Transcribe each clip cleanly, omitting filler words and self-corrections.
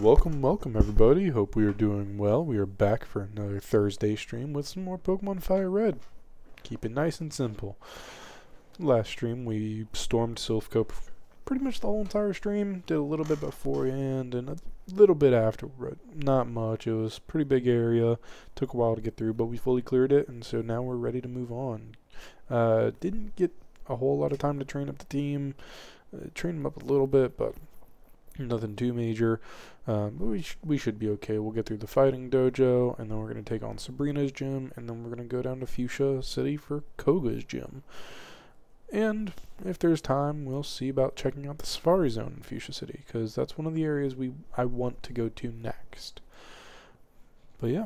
Welcome everybody. Hope we are doing well. We are back for another Thursday stream with some more Pokemon Fire Red. Keep it nice and simple. Last stream we stormed Silphco pretty much the whole entire stream. Did a little bit beforehand and a little bit after, but not much. It was a pretty big area. Took a while to get through, but we fully cleared it, and so now we're ready to move on. Didn't get a whole lot of time to train up the team. Train them up a little bit, but nothing too major. But we should be okay. We'll get through the fighting dojo, and then we're going to take on Sabrina's gym, and then we're going to go down to Fuchsia City for Kohga's gym. And if there's time, we'll see about checking out the Safari Zone in Fuchsia City, because that's one of the areas I want to go to next. But yeah,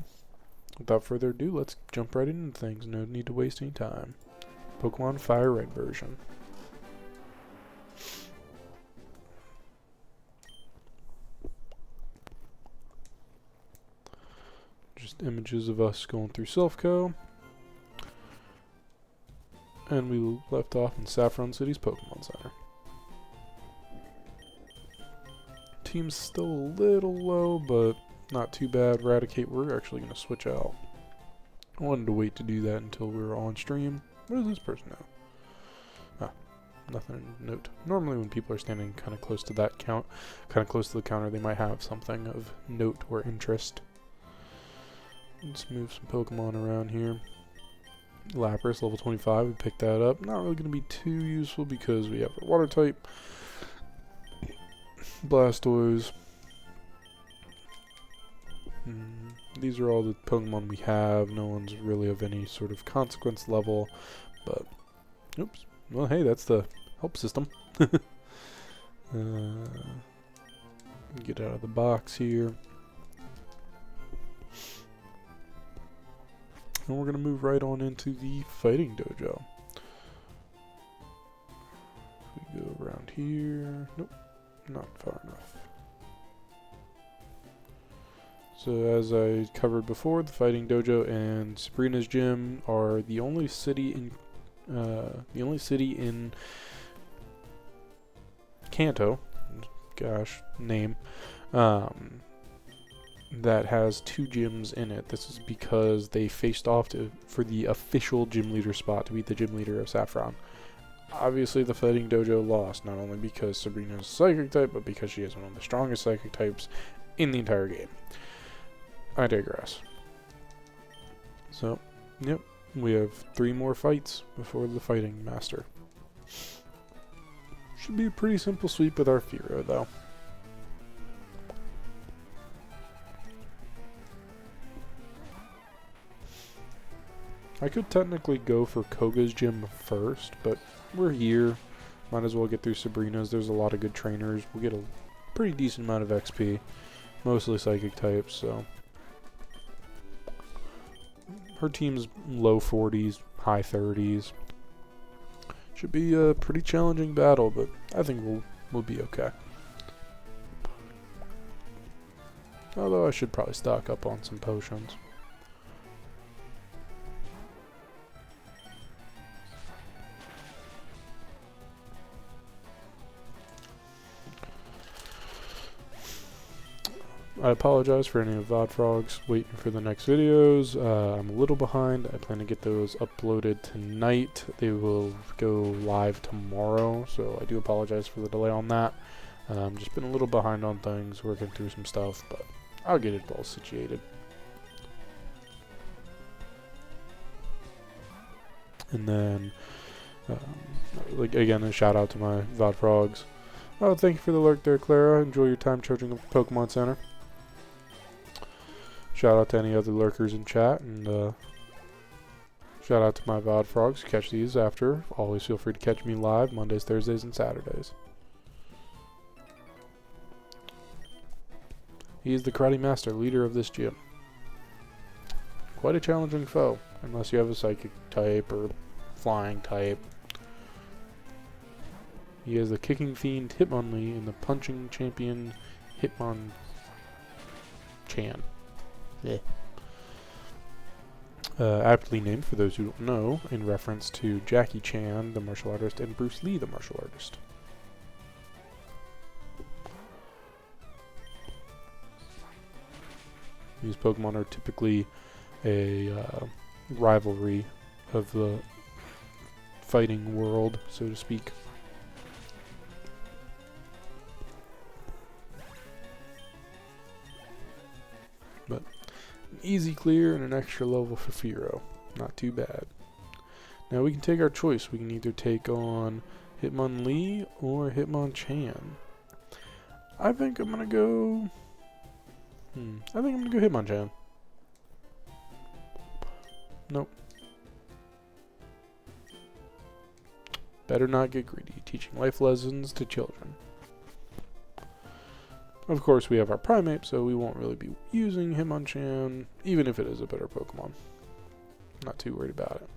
without further ado, let's jump right into things. No need to waste any time. Pokemon Fire Red version. Just images of us going through Silphco. And we left off in Saffron City's Pokemon Center. Team's still a little low, but not too bad. Eradicate, we're actually going to switch out. I wanted to wait to do that until we were on stream. What does this person know? Ah, nothing to note. Normally when people are standing kind of close to that kind of close to the counter, they might have something of note or interest. Let's move some Pokemon around here. Lapras, level 25, we picked that up. Not really going to be too useful because we have a water type. Blastoise. These are all the Pokemon we have. No one's really of any sort of consequence level. But, oops. Well, hey, that's the help system. Get out of the box here. And we're going to move right on into the fighting dojo. We go around here. Nope, not far enough. So as I covered before, the fighting dojo and Sabrina's gym are the only city in Kanto. Gosh, name. That has two gyms in it. This is because they faced off for the official gym leader spot to be the gym leader of Saffron. Obviously, the fighting dojo lost, not only because Sabrina's psychic type, but because she is one of the strongest psychic types in the entire game. I digress. So, yep, we have 3 more fights before the fighting master. Should be a pretty simple sweep with our Firo, though. I could technically go for Kohga's gym first, but we're here. Might as well get through Sabrina's. There's a lot of good trainers. We'll get a pretty decent amount of XP. Mostly psychic types, so. Her team's low 40s, high 30s. Should be a pretty challenging battle, but I think we'll be okay. Although I should probably stock up on some potions. I apologize for any of VOD frogs waiting for the next videos. I'm a little behind. I plan to get those uploaded tonight. They will go live tomorrow, so I do apologize for the delay on that. Just been a little behind on things, working through some stuff, but I'll get it all situated. And then, again, a shout out to my VOD frogs. Oh, thank you for the lurk there, Clara. Enjoy your time charging up the Pokemon Center. Shout out to any other lurkers in chat, and shout out to my VOD frogs. Catch these after. Always feel free to catch me live Mondays, Thursdays, and Saturdays. He is the Karate Master, leader of this gym. Quite a challenging foe, unless you have a Psychic type or Flying type. He has the Kicking Fiend Hitmonlee and the Punching Champion Hitmonchan. Aptly named, for those who don't know, in reference to Jackie Chan, the martial artist, and Bruce Lee, the martial artist. These Pokemon are typically a rivalry of the fighting world, so to speak. But an easy clear and an extra level for Firo. Not too bad. Now we can take our choice. We can either take on Hitmonlee or Hitmonchan. I think I'm gonna go... I think I'm gonna go Hitmonchan. Nope. Better not get greedy. Teaching life lessons to children. Of course, we have our Primate, so we won't really be using Hitmonchan, even if it is a better Pokemon. Not too worried about it.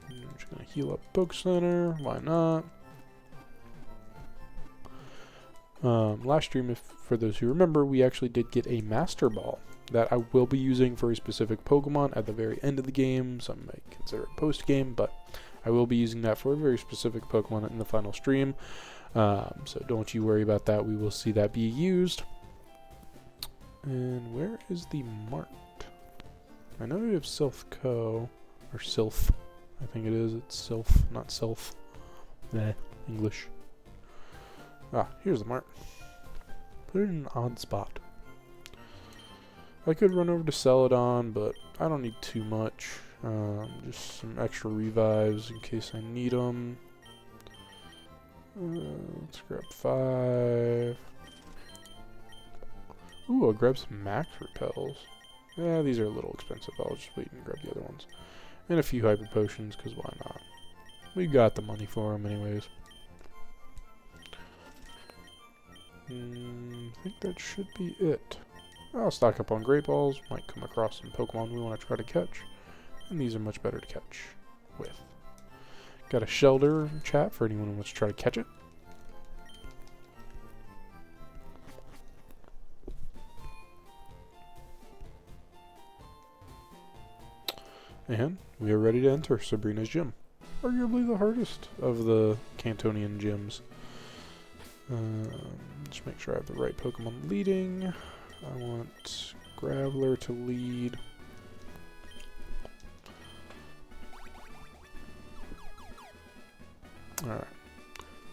I'm just gonna heal up Poke Center. Why not? Last stream, for those who remember, we actually did get a Master Ball that I will be using for a specific Pokemon at the very end of the game. Some may consider it post-game, but I will be using that for a very specific Pokemon in the final stream. So don't you worry about that. We will see that be used. And where is the mart? I know we have Sylph Co. Or Sylph. I think it is. It's Sylph, not Self. English. Ah, here's the mart. Put it in an odd spot. I could run over to Celadon, but I don't need too much. Just some extra revives in case I need them. Let's grab 5. Ooh, I'll grab some max repels. Yeah, these are a little expensive. I'll just wait and grab the other ones. And a few hyper potions, because why not? We got the money for them anyways. I think that should be it. I'll stock up on Great Balls. Might come across some Pokemon we want to try to catch. And these are much better to catch with. Got a Shelter chat for anyone who wants to try to catch it. And we are ready to enter Sabrina's gym. Arguably the hardest of the Cantonian gyms. Just make sure I have the right Pokemon leading. I want Graveler to lead. Alright.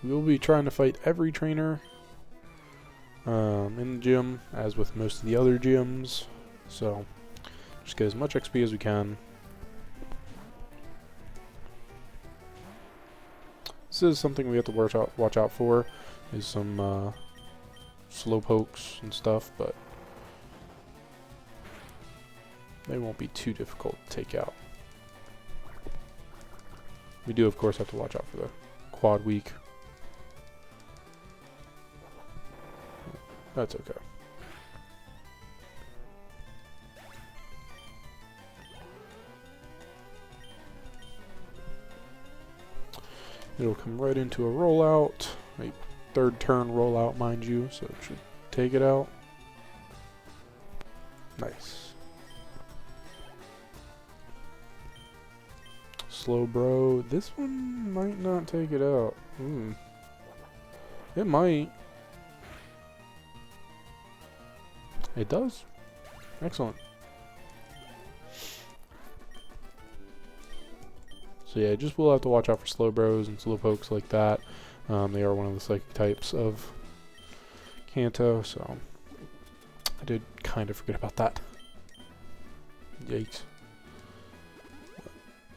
We will be trying to fight every trainer in the gym, as with most of the other gyms. So, just get as much XP as we can. This is something we have to watch out for, is some Slowpokes and stuff, but they won't be too difficult to take out. We do, of course, have to watch out for the Quad Weak. That's okay. It'll come right into a rollout, a third turn rollout, mind you, so it should take it out. Nice. Slow bro. This one might not take it out. It might. It does. Excellent. So yeah, just we'll have to watch out for slow bros and slow pokes like that. They are one of the psychic types of Kanto, so I did kind of forget about that. Yikes.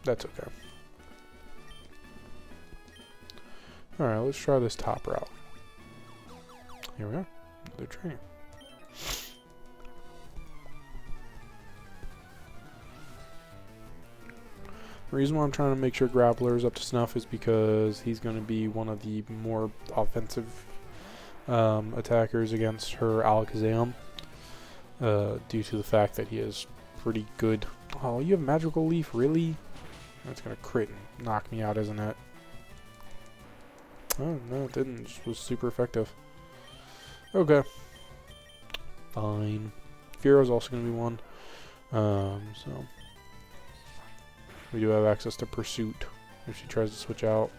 That's okay. Alright, let's try this top route. Here we are. Another trainer. The reason why I'm trying to make sure Graveler is up to snuff is because he's going to be one of the more offensive attackers against her Alakazam, due to the fact that he is pretty good. Oh, you have Magical Leaf? Really? That's going to crit and knock me out, isn't it? Oh, no, it didn't. It just was super effective. Okay. Fine. Firo's also going to be one. So we do have access to Pursuit if she tries to switch out.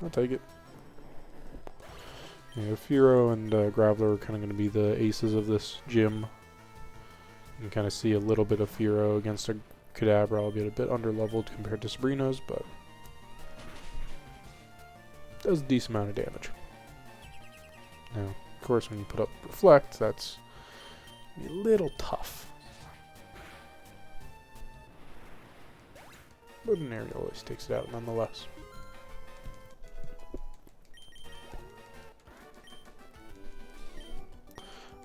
I'll take it. Yeah, Furo and Graveler are kind of going to be the aces of this gym. You can kind of see a little bit of Furo against a Kadabra, albeit a bit under-leveled compared to Sabrina's, but does a decent amount of damage. Now, of course, when you put up Reflect, that's a little tough. But an aerial always takes it out nonetheless.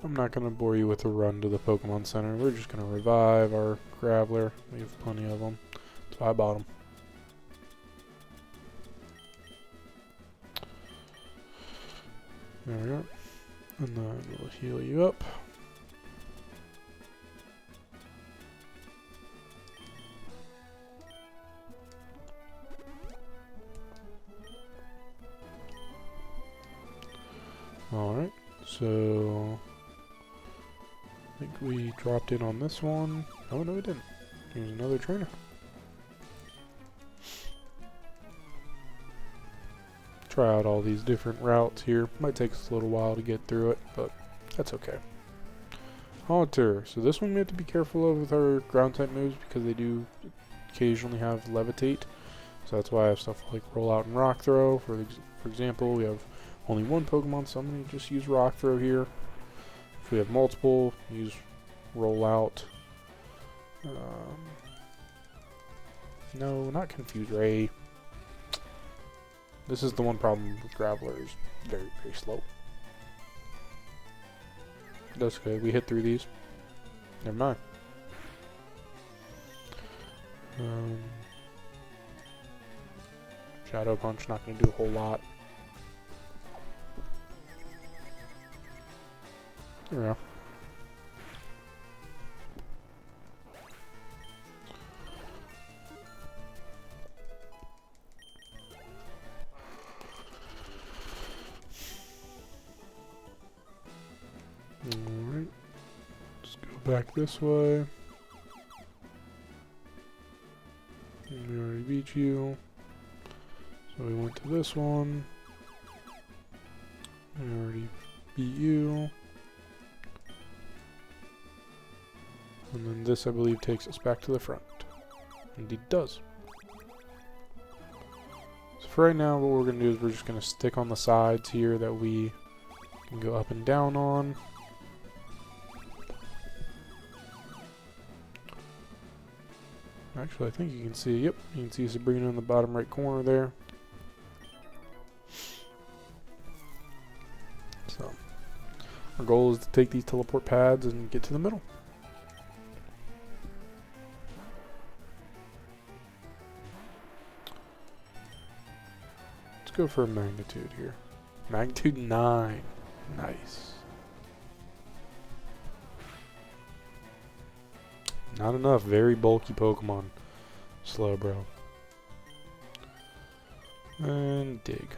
I'm not going to bore you with a run to the Pokemon Center. We're just going to revive our Graveler. We have plenty of them. That's why I bought them. There we go. And then we'll heal you up. Alright, so I think we dropped in on this one. Oh, no, we didn't. Here's another trainer. Try out all these different routes here. Might take us a little while to get through it, but that's okay. Haunter. So this one we have to be careful of with our ground type moves because they do occasionally have levitate. So that's why I have stuff like roll out and rock throw. For example, we have only one Pokemon, so I'm going to just use rock throw here. If we have multiple, use roll out. No, not Confuse Ray. This is the one problem with Graveler, is very, very slow. That's good. We hit through these. Never mind. Shadow Punch, not going to do a whole lot. There we go. Alright. Just go back this way. We already beat you. So we went to this one. We already beat you. And then this, I believe, takes us back to the front. Indeed does. So for right now, what we're going to do is we're just going to stick on the sides here that we can go up and down on. Actually, I think you can see, yep, you can see Sabrina in the bottom right corner there. So, our goal is to take these teleport pads and get to the middle. Let's go for a magnitude here. Magnitude 9. Nice. Not enough. Very bulky Pokemon. Slowbro. And dig.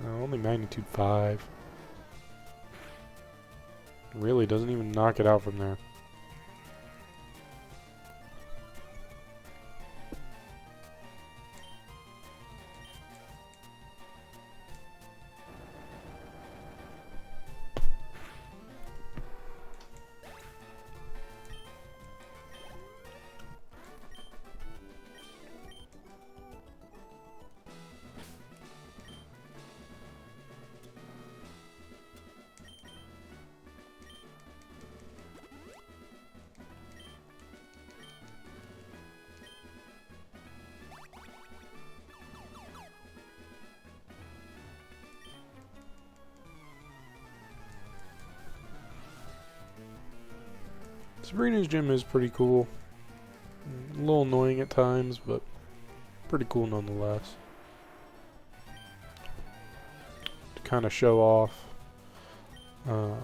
Only magnitude 5. Really doesn't even knock it out from there. Sabrina's gym is pretty cool. A little annoying at times, but pretty cool nonetheless. To kind of show off Um,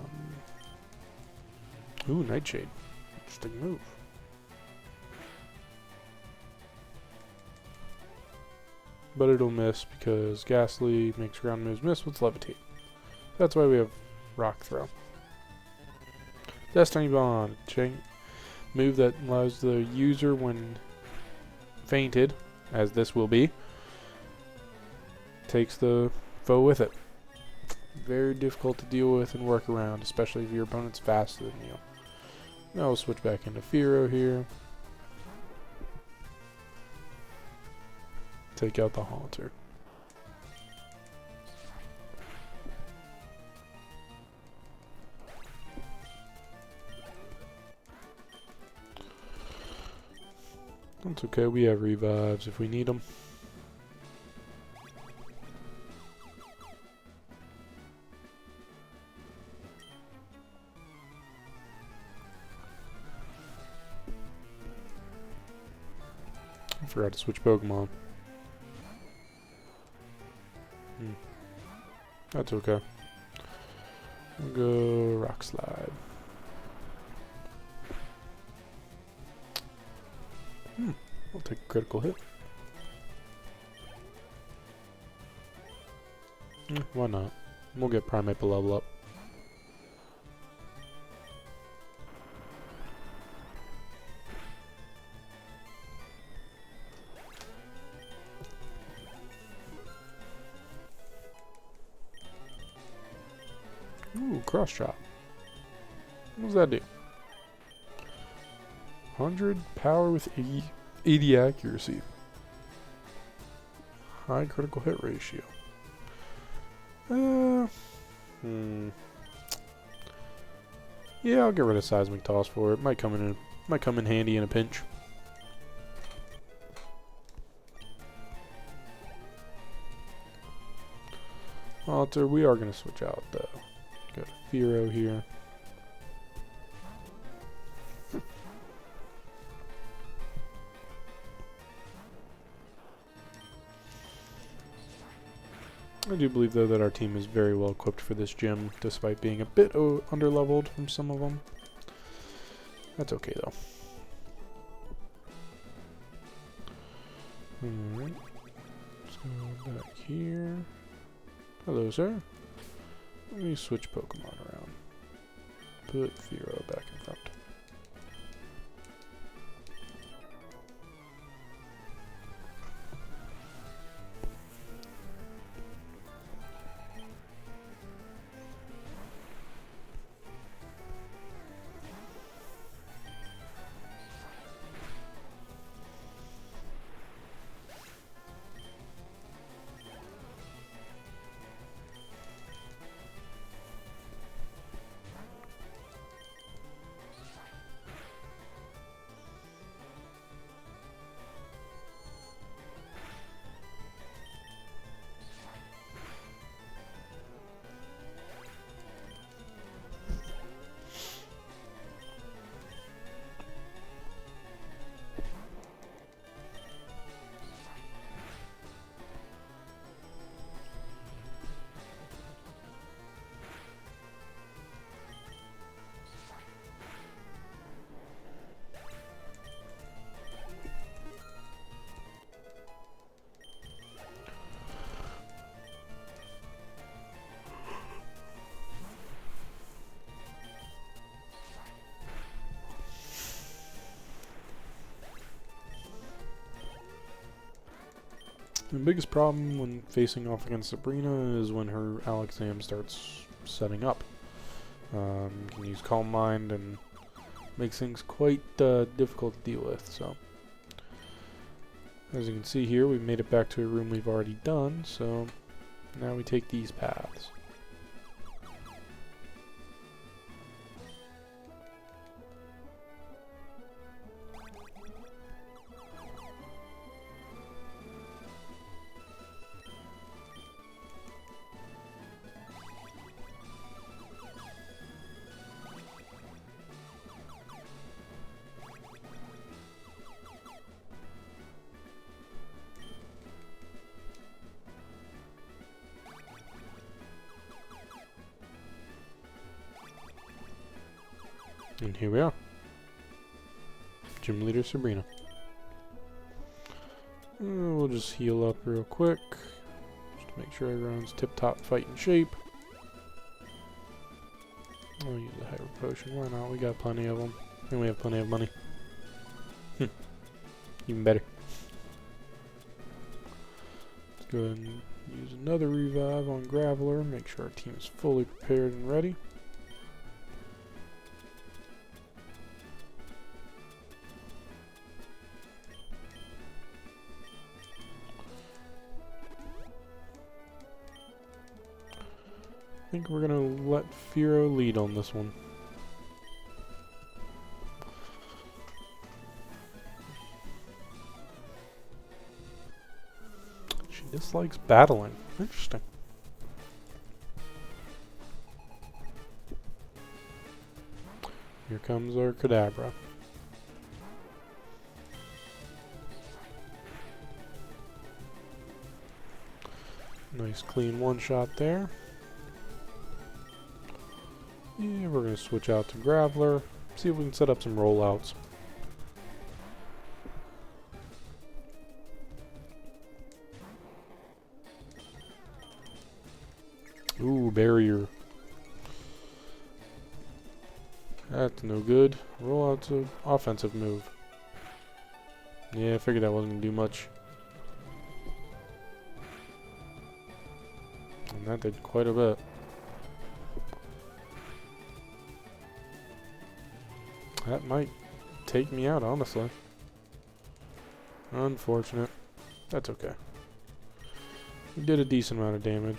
ooh, Nightshade. Interesting move. But it'll miss because Ghastly makes ground moves miss with Levitate. That's why we have Rock Throw. Destiny Bond. Move that allows the user, when fainted, as this will be, takes the foe with it. Very difficult to deal with and work around, especially if your opponent's faster than you. Now we'll switch back into Firo here. Take out the Haunter. That's okay, we have revives if we need them. I forgot to switch Pokemon. That's okay. We'll go Rock Slide. I'll take a critical hit. Why not? We'll get Primeape a level up. Ooh, Cross Chop. What does that do? 100 power with 80 accuracy. High critical hit ratio. Yeah, I'll get rid of Seismic Toss for it. Might come in handy in a pinch. Alter, we are gonna switch out though. Got Firo here. I do believe, though, that our team is very well equipped for this gym, despite being a bit underleveled from some of them. That's okay, though. Alright. Let's go back here. Hello, sir. Let me switch Pokemon around. Put Firo back in front. The biggest problem when facing off against Sabrina is when her Alakazam starts setting up. You can use Calm Mind and makes things quite difficult to deal with. So, as you can see here, we've made it back to a room we've already done, so now we take these paths. And here we are. Gym Leader Sabrina. We'll just heal up real quick. Just to make sure everyone's tip-top fighting shape. I'll use a hyper potion. Why not? We got plenty of them. And we have plenty of money. Even better. Let's go ahead and use another revive on Graveler. Make sure our team is fully prepared and ready. I think we're gonna let Firo lead on this one. She dislikes battling. Interesting. Here comes our Kadabra. Nice clean one shot there. Yeah, we're going to switch out to Graveler, see if we can set up some rollouts. Ooh, barrier. That's no good. Rollout's an offensive move. Yeah, I figured that wasn't going to do much. And that did quite a bit. That might take me out, honestly. Unfortunate. That's okay. We did a decent amount of damage.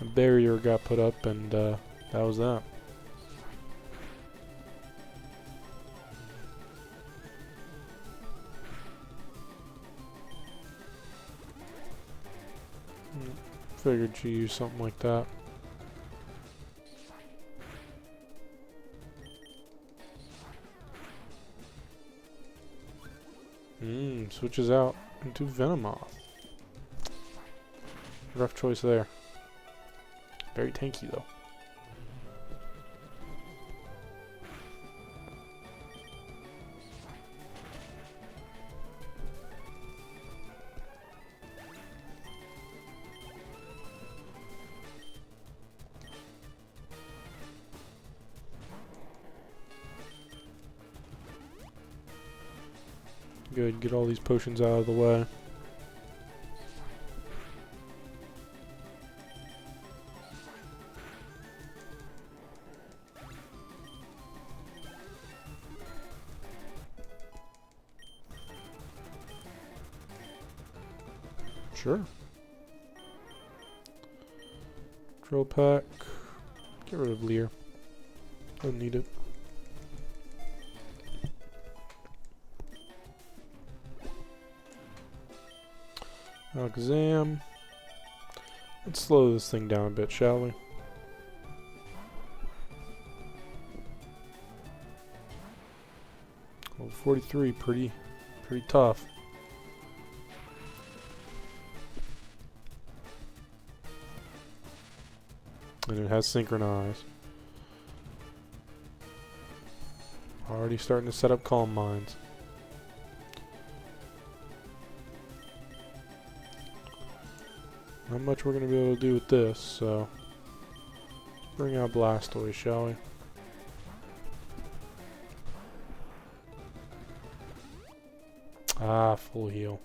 A barrier got put up, and that was that. Figured she used something like that. Switches out into Venomoth. Rough choice there. Very tanky though. Good, get all these potions out of the way. Sure. Drill pack. Get rid of Lear. Don't need it. Exam. Let's slow this thing down a bit, shall we? Well, 43, pretty tough. And it has synchronize. Already starting to set up calm minds. Not much we're going to be able to do with this, so bring out Blastoise, shall we? Ah, full heal.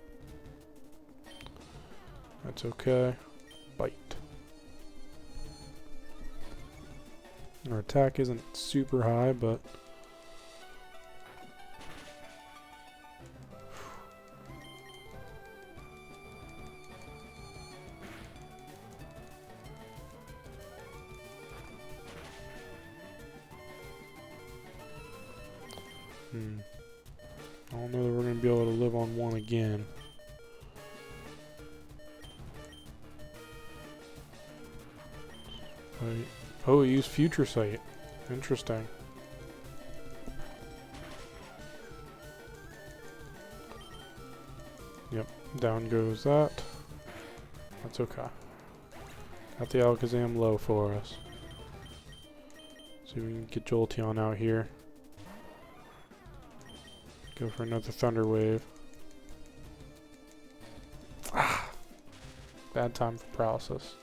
That's okay. Bite. Our attack isn't super high, but I don't know that we're going to be able to live on one again. Oh, he used Future Sight. Interesting. Yep, down goes that. That's okay. Got the Alakazam low for us. See if we can get Jolteon out here. Go for another Thunder Wave. Ah! Bad time for Paralysis.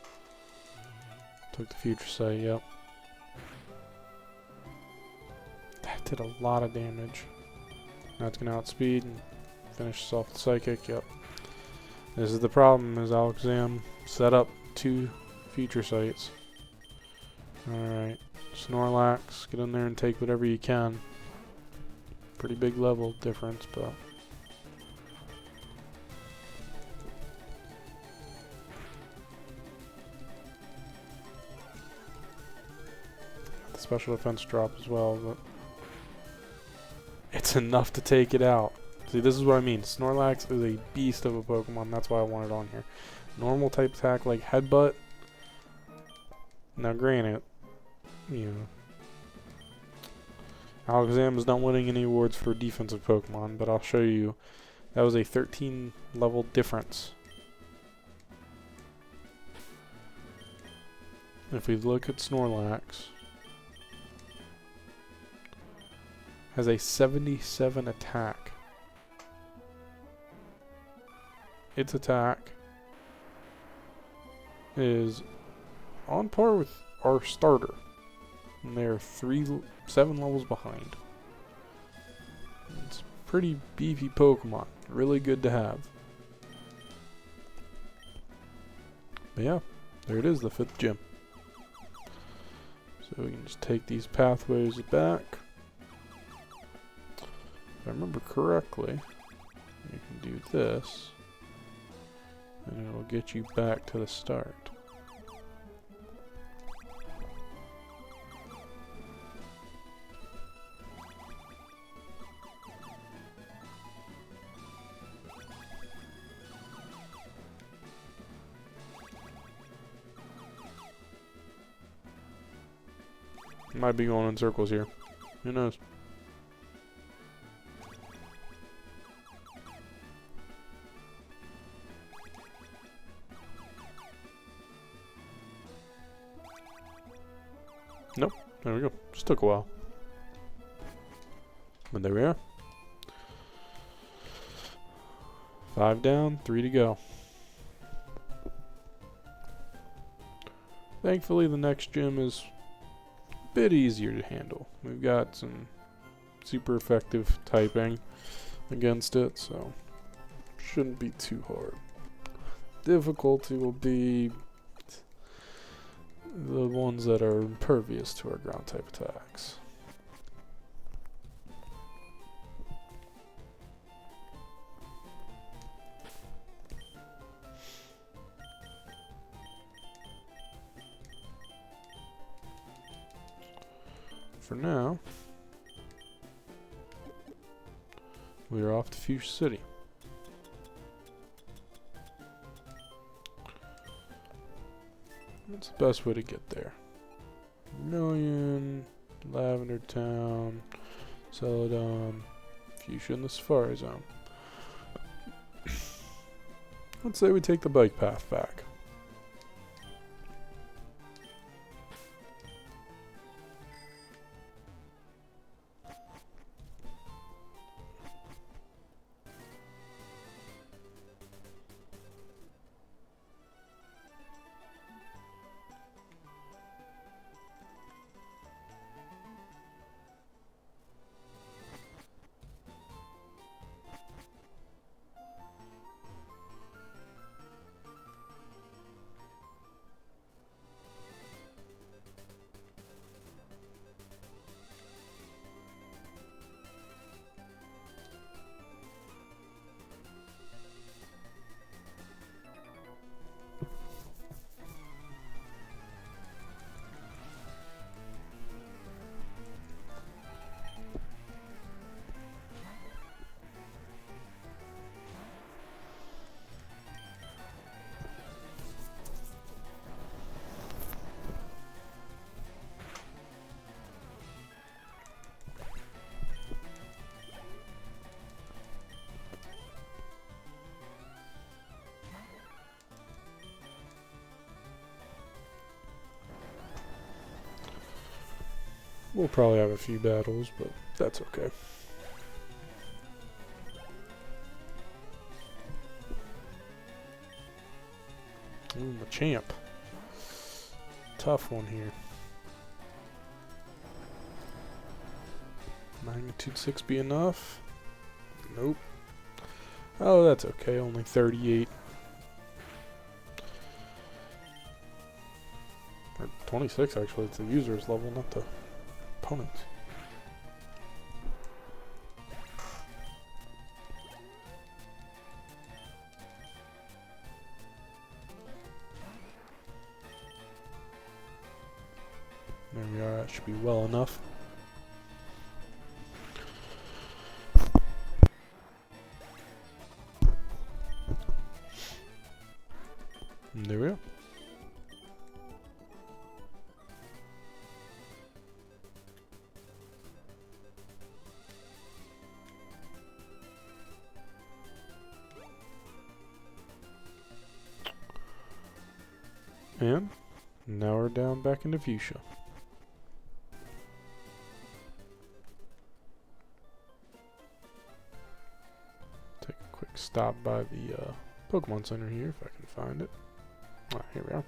Took the Future Sight, yep. That did a lot of damage. Now it's going to outspeed and finish us off with Psychic, yep. This is the problem, is Alakazam set up 2 Future Sights. Alright, Snorlax, get in there and take whatever you can. Pretty big level difference, but... the special defense drop as well, but... it's enough to take it out. See, this is what I mean. Snorlax is a beast of a Pokemon, that's why I want it on here. Normal type attack like Headbutt. Now granted, you know, Alakazam is not winning any awards for defensive Pokemon, but I'll show you that was a 13 level difference. If we look at Snorlax, has a 77 attack. Its attack is on par with our starter. And they're 7 levels behind. It's a pretty beefy Pokemon. Really good to have. But yeah, there it is, the 5th gym. So we can just take these pathways back. If I remember correctly, you can do this. And it'll get you back to the start. Might be going in circles here. Who knows? Nope. There we go. Just took a while. But there we are. 5 down, 3 to go. Thankfully, the next gym is a bit easier to handle. We've got some super effective typing against it, so shouldn't be too hard. Difficulty will be the ones that are impervious to our ground type attacks. For now, we are off to Fuchsia City. What's the best way to get there? Vermilion, Lavender Town, Celadon, Fuchsia in the Safari Zone. Let's say we take the bike path back. We'll probably have a few battles, but that's okay. Ooh, Machamp. Tough one here. Magnitude 6 be enough? Nope. Oh, that's okay. Only 38. Or 26, actually. It's the user's level, not the opponent's. There we are. That should be well enough. And there we go. And now we're down back into Fuchsia. Take a quick stop by the Pokemon Center here if I can find it. Ah, here we are.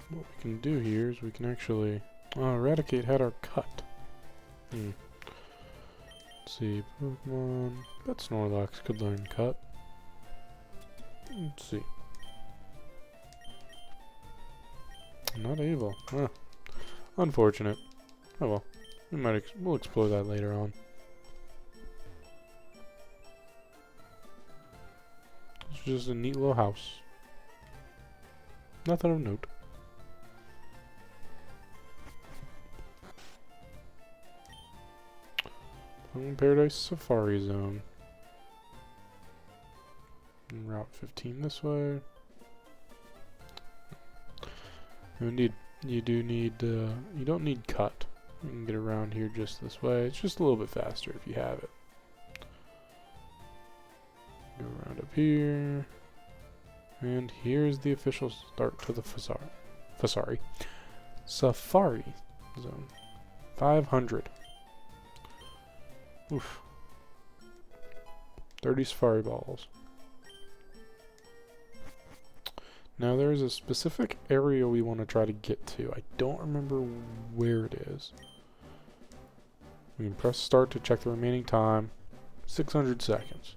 What we can do here is we can actually... Eradicate had our cut. Let's see, Pokemon... Bet Snorlax could learn cut. Let's see. Not able. Unfortunate. Oh well. We'll explore that later on. It's just a neat little house. Nothing of note. Paradise Safari Zone. And Route 15 this way. You don't need cut. You can get around here just this way. It's just a little bit faster if you have it. Go around up here. And here's the official start to the Safari Zone. 500. Oof. 30 Safari Balls. Now there's a specific area we want to try to get to. I don't remember where it is. We can press start to check the remaining time. 600 seconds.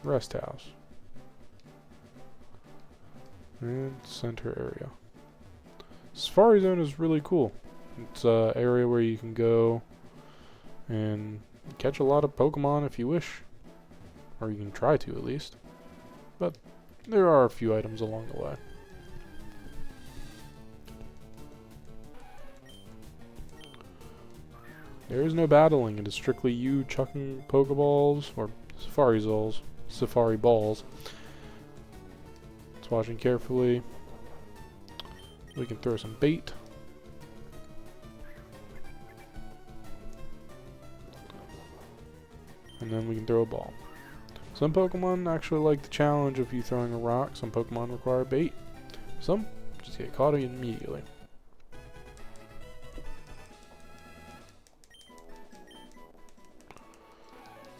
Rest house. And center area. Safari Zone is really cool. It's an area where you can go and catch a lot of Pokemon if you wish. Or you can try to, at least. But there are a few items along the way. There is no battling. It is strictly you chucking Pokeballs, or Safari Balls. Just watching carefully. We can throw some bait. And then we can throw a ball. Some Pokemon actually like the challenge of you throwing a rock. Some Pokemon require bait. Some just get caught immediately.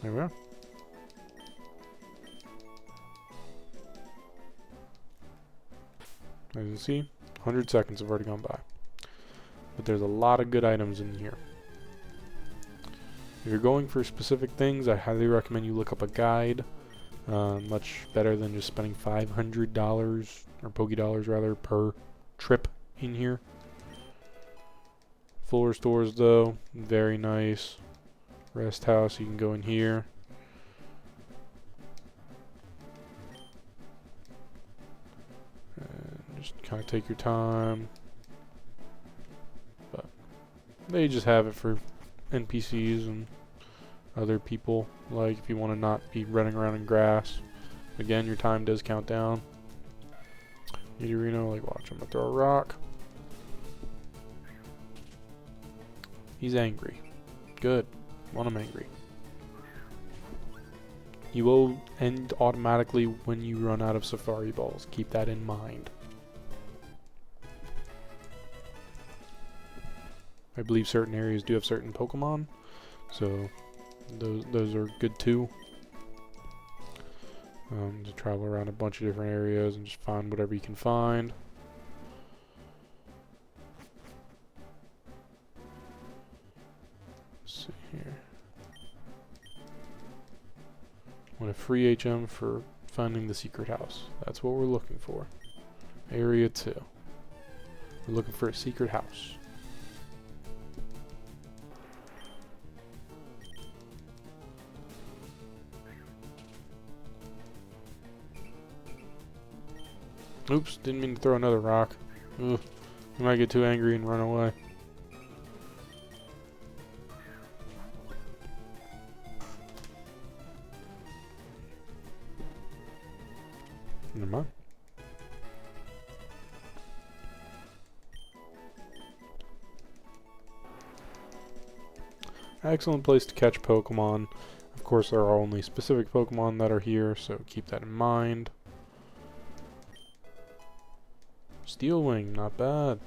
There we are. As you can see, 100 seconds have already gone by. But there's a lot of good items in here. If you're going for specific things, I highly recommend you look up a guide. Much better than just spending $500, or Pokédollars rather, per trip in here. Full restores though, very nice. Rest house, you can go in here. And just kind of take your time. But they just have it for NPCs and other people. Like if you want to not be running around in grass. Again, your time does count down. Nidorino, like watch him throw a rock. He's angry. Good. Want him angry. You will end automatically when you run out of Safari Balls. Keep that in mind. I believe certain areas do have certain Pokemon, so those are good too. To travel around a bunch of different areas and just find whatever you can find. Let's see here. Want a free HM for finding the secret house. That's what we're looking for. Area 2. We're looking for a secret house. Oops, didn't mean to throw another rock. Ugh, I might get too angry and run away. Never mind. Excellent place to catch Pokemon. Of course, there are only specific Pokemon that are here, so keep that in mind. Steel Wing, not bad.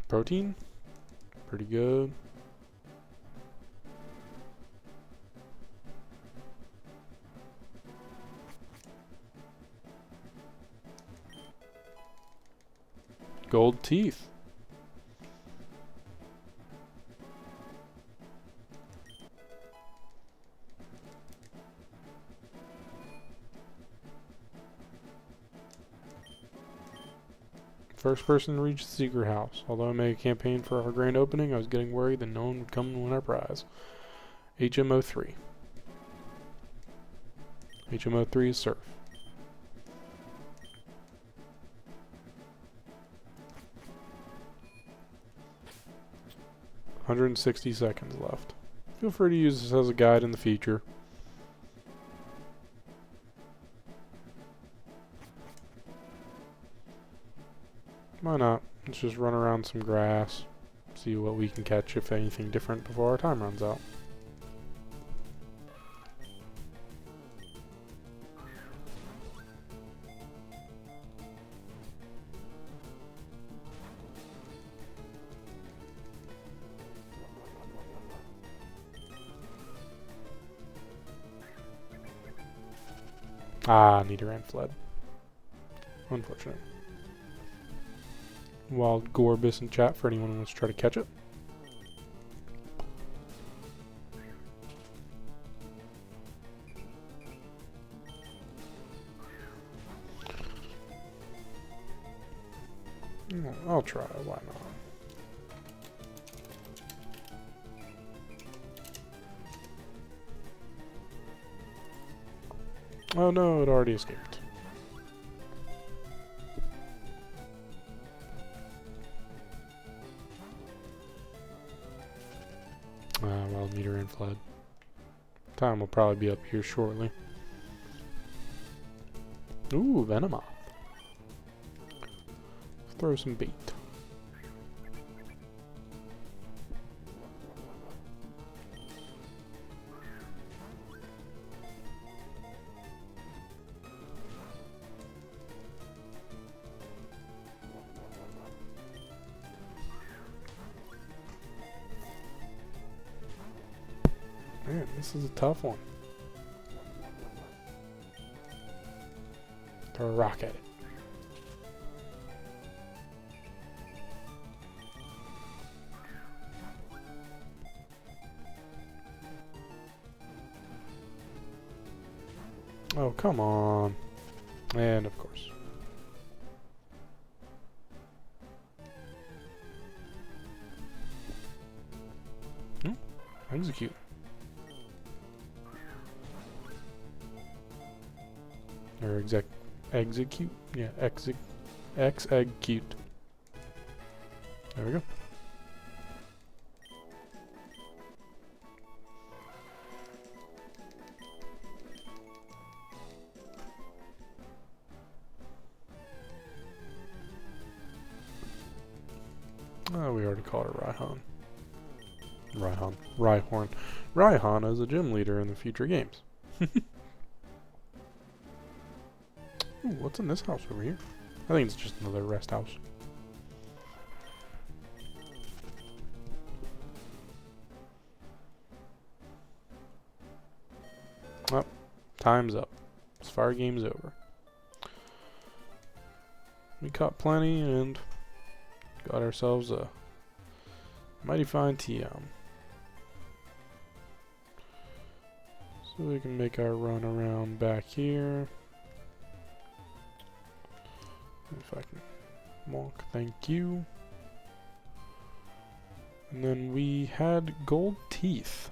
Protein, pretty good. Gold teeth. First person to reach the secret house. Although I made a campaign for our grand opening, I was getting worried that no one would come and win our prize. HMO3. HMO3 is Surf. $160 seconds left. Feel free to use this as a guide in the future. Why not? Let's just run around some grass, see what we can catch, if anything different, before our time runs out. Ah, Nidoran fled. Unfortunate. Wild Gorbis in chat for anyone who wants to try to catch it. I'll try, why not? Oh no, it already escaped. Well, Nidoran fled. Time will probably be up here shortly. Ooh, Venomoth. Throw some bait. Man, this is a tough one. Throw a rock at it. Oh, come on. And of course. Execute. Or execute? Yeah, execute. There we go. Oh, we already called her Raihan. Rhyhorn. Raihan is a gym leader in the future games. Ooh, what's in this house over here? I think it's just another rest house. Oh, time's up. This fire game's over. We caught plenty and got ourselves a mighty fine TM. So we can make our run around back here. If I can walk, thank you. And then we had gold teeth.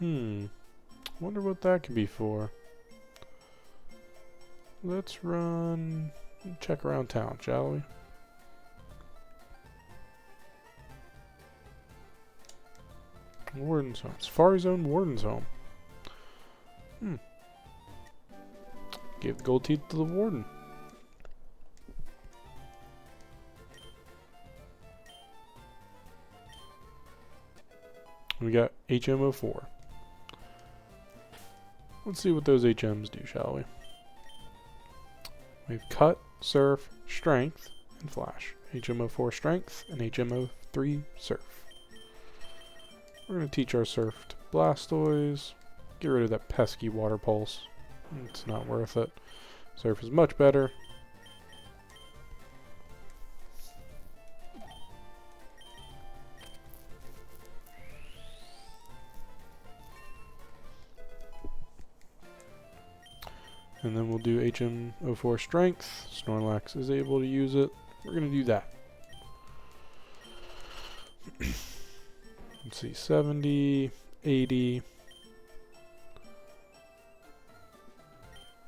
Wonder what that could be for. Let's run, check around town, shall we? Warden's home. Safari Zone Warden's home. Give the gold teeth to the warden. We got HM04. Let's see what those HMs do, shall we? We have Cut, Surf, Strength, and Flash. HM04 Strength and HM03 Surf. We're going to teach our Surf to Blastoise. Get rid of that pesky Water Pulse. It's not worth it. Surf is much better. And then we'll do HM04 Strength. Snorlax is able to use it. We're going to do that. Let's see, 70, 80.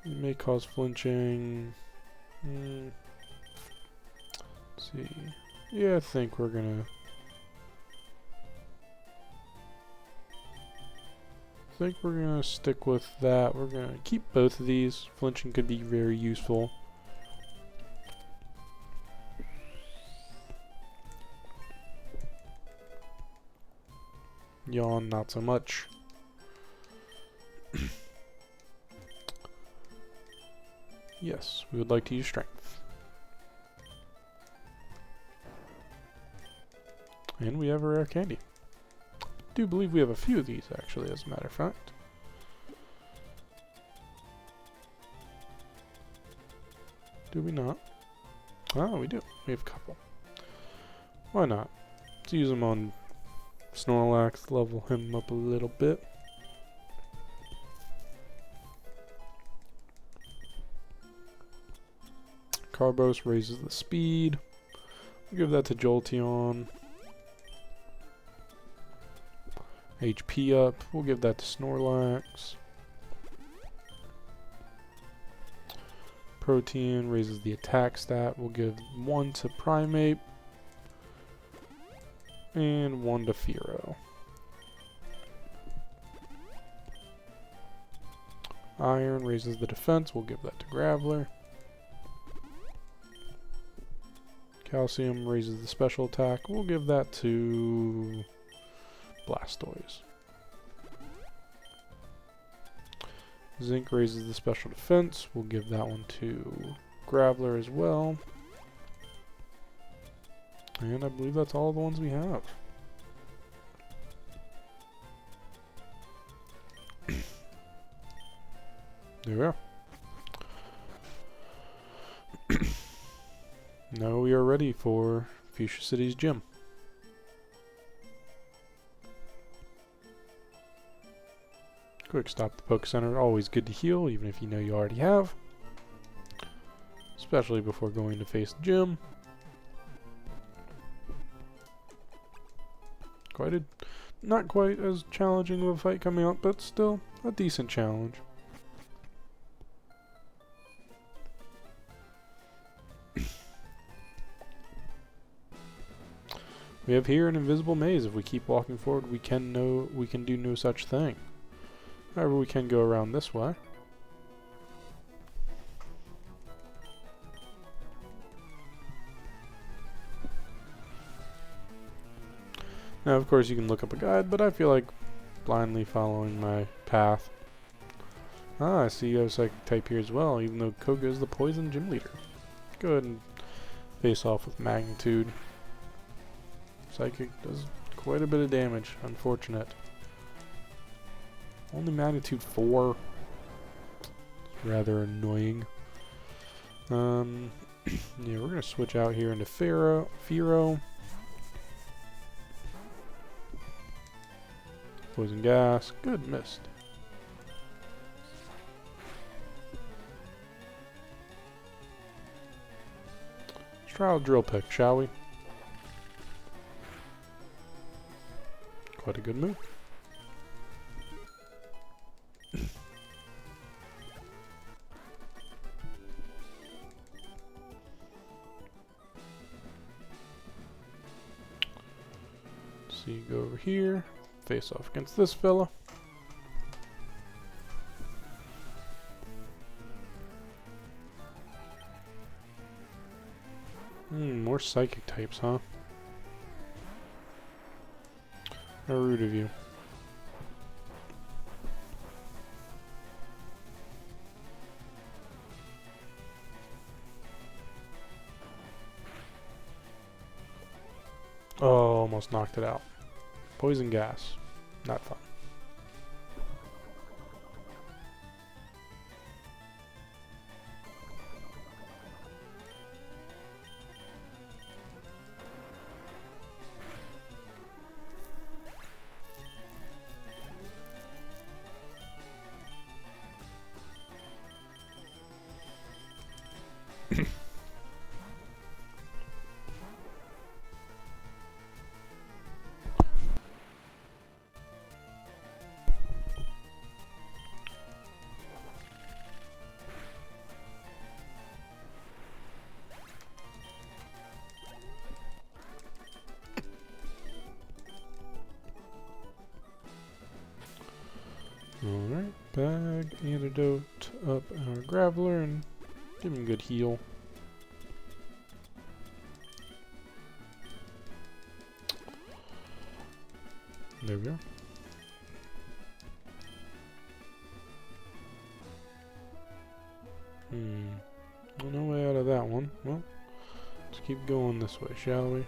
It may cause flinching. Let's see. Yeah, I think we're going to... I think we're going to stick with that. We're going to keep both of these. Flinching could be very useful. Yawn, not so much. Yes, we would like to use Strength. And we have a rare candy. I do believe we have a few of these, actually, as a matter of fact. Do we not? Oh, we do. We have a couple. Why not? Let's use them on Snorlax, level him up a little bit. Carbos raises the speed. We'll give that to Jolteon. HP up. We'll give that to Snorlax. Protein raises the attack stat. We'll give 1 to Primeape. And 1 to Fearow. Iron raises the defense. We'll give that to Graveler. Calcium raises the special attack. We'll give that to Blastoise. Zinc raises the special defense. We'll give that one to Graveler as well. And I believe that's all the ones we have. There we are. Now we are ready for Fuchsia City's gym. Quick stop at the Poke Center. Always good to heal, even if you know you already have. Especially before going to face the gym. Not quite as challenging of a fight coming up, but still a decent challenge. We have here an invisible maze. If we keep walking forward, we can do no such thing. However, we can go around this way. Now, of course, you can look up a guide, but I feel like blindly following my path. Ah, I see you have Psychic type here as well, even though Kohga is the Poison Gym Leader. Go ahead and face off with Magnitude. Psychic does quite a bit of damage, unfortunate. Only Magnitude 4. It's rather annoying. Yeah, we're gonna switch out here into Firo. Poison Gas. Good, missed. Let's try out Drill Peck, shall we? Quite a good move. So you go over here, face off against this fella. More Psychic types, huh? How rude of you. Oh, almost knocked it out. Poison Gas. Not fun. Alright, bag, antidote up our Graveler and give him a good heal. There we go. No way out of that one. Well, let's keep going this way, shall we?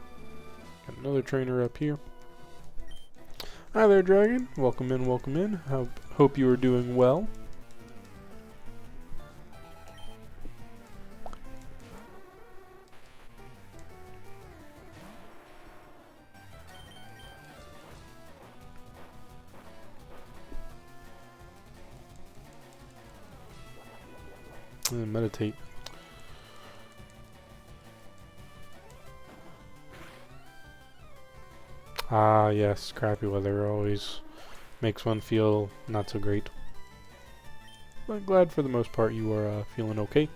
Got another trainer up here. Hi there, Dragon. Welcome in, welcome in. Hope you are doing well. And meditate. Ah, yes, crappy weather always makes one feel not so great. But glad for the most part you are feeling okay.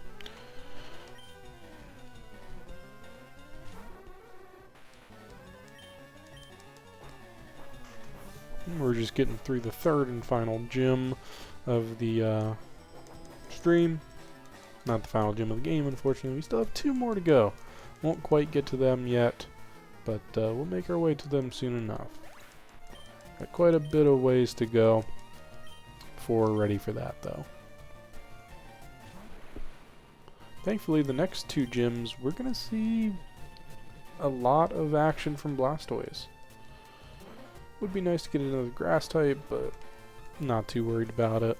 And we're just getting through the third and final gym of the stream. Not the final gym of the game, unfortunately. We still have 2 more to go. Won't quite get to them yet, but we'll make our way to them soon enough. Got quite a bit of ways to go before we're ready for that, though. Thankfully, the next 2 gyms, we're going to see a lot of action from Blastoise. Would be nice to get another grass type, but not too worried about it.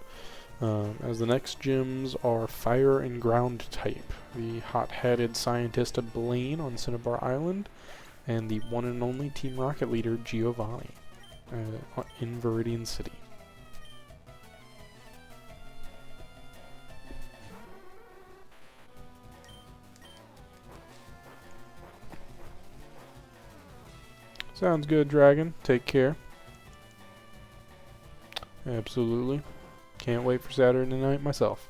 As the next gyms are Fire and Ground type. The hot-headed scientist Blaine on Cinnabar Island, and the one and only Team Rocket leader Giovanni in Viridian City. Sounds good, Dragon. Take care. Absolutely. Can't wait for Saturday night myself.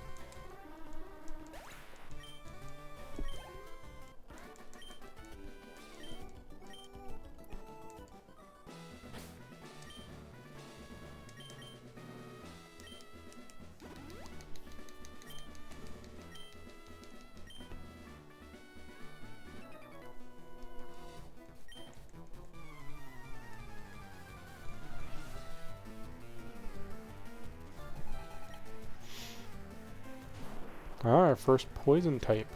first poison type.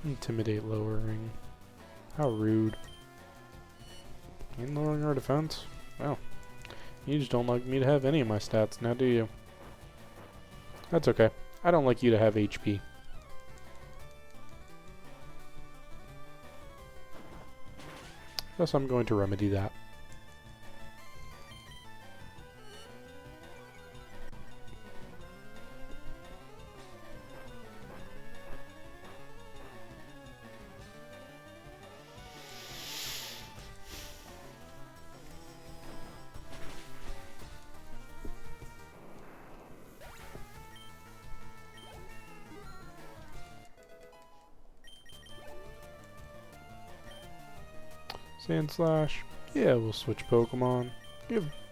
Intimidate lowering. How rude. And lowering our defense? Well, you just don't like me to have any of my stats, now do you? That's okay. I don't like you to have HP. Thus I'm going to remedy that. Sand Slash. Yeah, we'll switch Pokemon.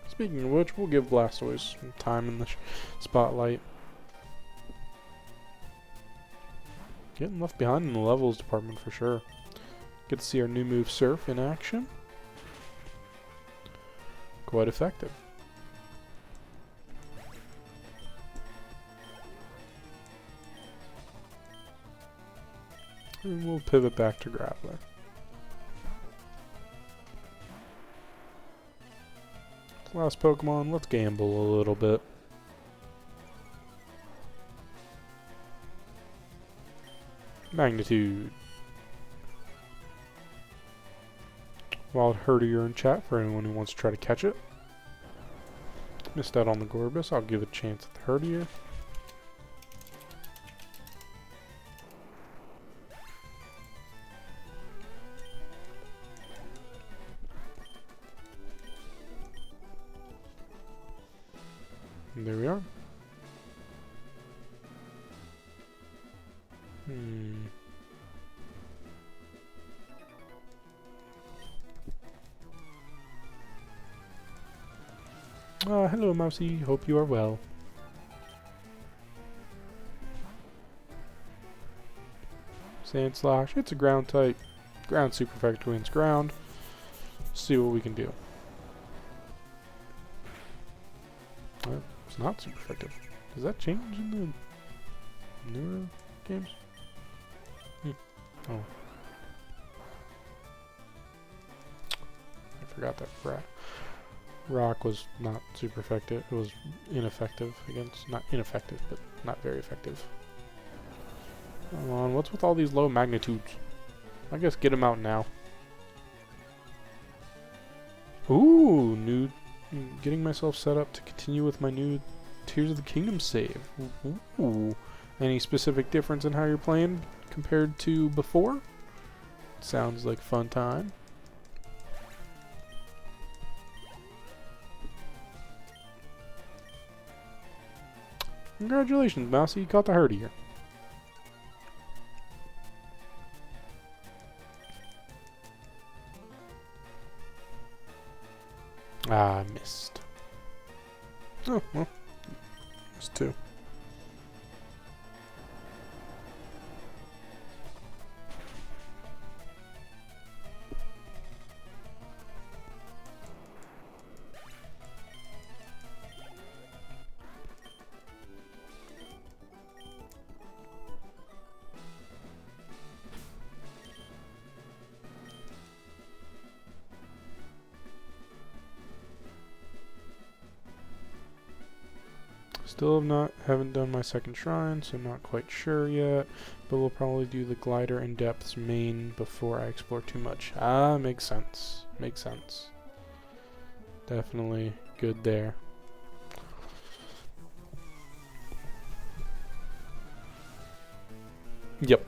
Speaking of which, we'll give Blastoise some time in the spotlight. Getting left behind in the levels department for sure. Get to see our new move Surf in action. Quite effective. And we'll pivot back to Grappler. Last Pokemon, let's gamble a little bit. Magnitude. Wild Herdier in chat for anyone who wants to try to catch it. Missed out on the Gorbis, I'll give it a chance at the Herdier. And there we are. Hello Mousy, hope you are well. Sand Slash, it's a ground type. Ground super effect wins ground. See what we can do. It's not super effective. Does that change in the newer games? Oh. I forgot that Rock was not super effective. It was ineffective against, not ineffective, but not very effective. Come on, what's with all these low magnitudes? I guess get them out now. Ooh, getting myself set up to continue with my new Tears of the Kingdom save. Ooh. Any specific difference in how you're playing compared to before? Sounds like a fun time. Congratulations, Mousy, you caught the Herdier. Ah, I missed. Oh, well. Missed two. Still haven't done my second shrine, so I'm not quite sure yet. But we'll probably do the glider and depths main before I explore too much. Ah, makes sense. Makes sense. Definitely good there. Yep.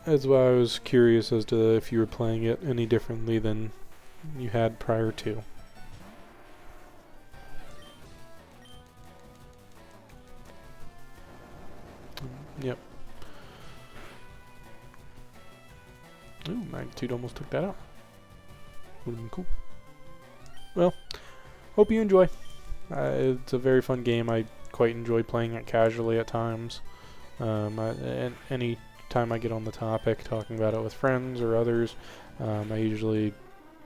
That's why I was curious as to if you were playing it any differently than you had prior to. Yep. Ooh, Magnitude almost took that out. Would've been cool. Well, hope you enjoy. It's a very fun game. I quite enjoy playing it casually at times. And any time I get on the topic, talking about it with friends or others, I usually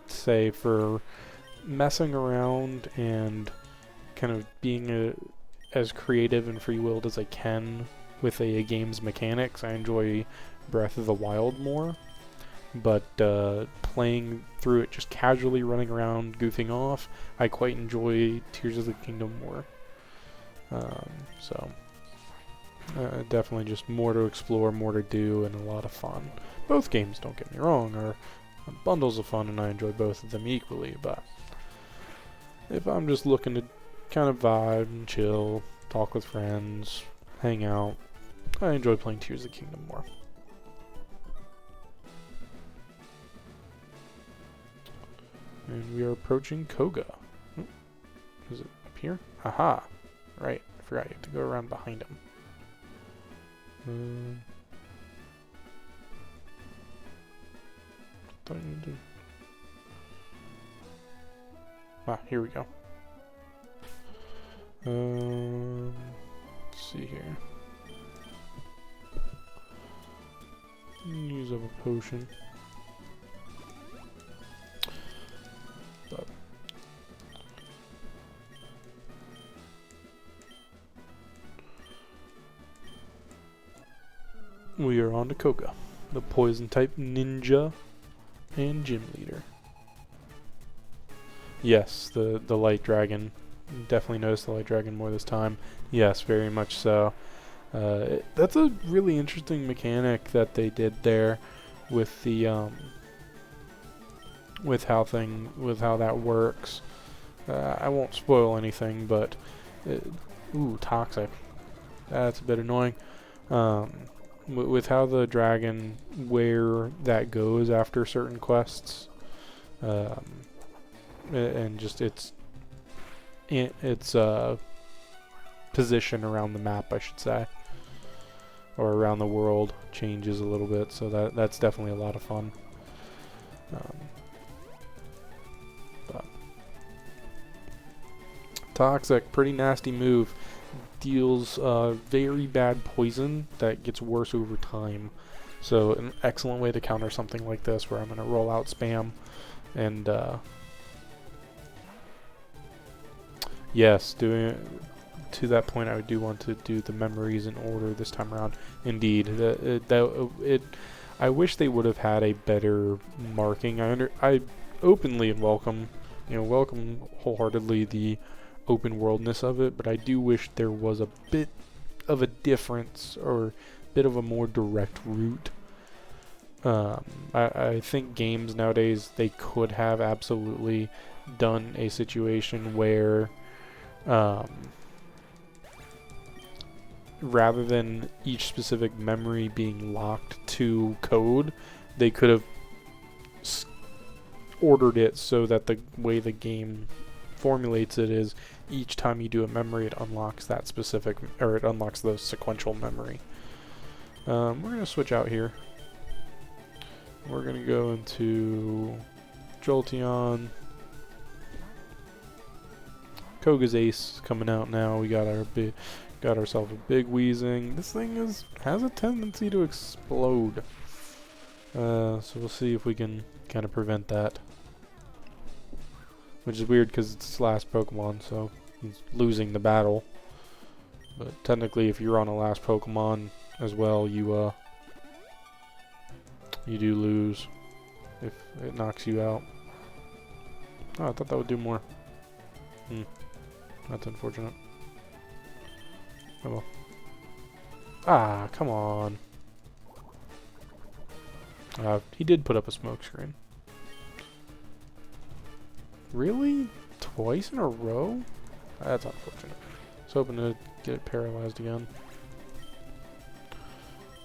say for messing around and kind of being as creative and free-willed as I can with a game's mechanics. I enjoy Breath of the Wild more, but playing through it just casually, running around, goofing off, I quite enjoy Tears of the Kingdom more. So definitely just more to explore, more to do, and a lot of fun. Both games, don't get me wrong, are bundles of fun, and I enjoy both of them equally, but if I'm just looking to kind of vibe and chill, talk with friends, hang out, I enjoy playing Tears of the Kingdom more. And we are approaching Kohga. Is it up here? Haha. Right. I forgot you have to go around behind him. Thought you do. Ah, here we go. Let's see here. Use up a potion. But we are on to Kohga, the poison type ninja and gym leader. Yes, the light dragon. Definitely noticed the light dragon more this time. Yes, very much so. That's a really interesting mechanic that they did there with the with how that works. I won't spoil anything, but ooh, toxic. That's a bit annoying. With how the dragon, where that goes after certain quests, and just its position around the map, I should say, or around the world, changes a little bit. So that's definitely a lot of fun. But toxic, pretty nasty move. Deals very bad poison that gets worse over time. So an excellent way to counter something like this, where I'm going to roll out spam and yes, doing it to that point, I do want to do the memories in order this time around. Indeed, I wish they would have had a better marking. I openly welcome wholeheartedly the open worldness of it, but I do wish there was a bit of a difference or a bit of a more direct route. I think games nowadays, they could have absolutely done a situation where rather than each specific memory being locked to code, they could have ordered it so that the way the game formulates it is each time you do a memory, it unlocks that specific, or it unlocks the sequential memory. We're going to switch out here. We're going to go into Jolteon. Kohga's Ace coming out now. We got ourselves a big Weezing. This thing has a tendency to explode. So we'll see if we can kind of prevent that. Which is weird because it's his last Pokemon, so he's losing the battle. But technically, if you're on a last Pokemon as well, you do lose if it knocks you out. Oh, I thought that would do more. That's unfortunate. Oh well. Ah, come on. He did put up a smoke screen. Really? Twice in a row? That's unfortunate. I was hoping to get it paralyzed again.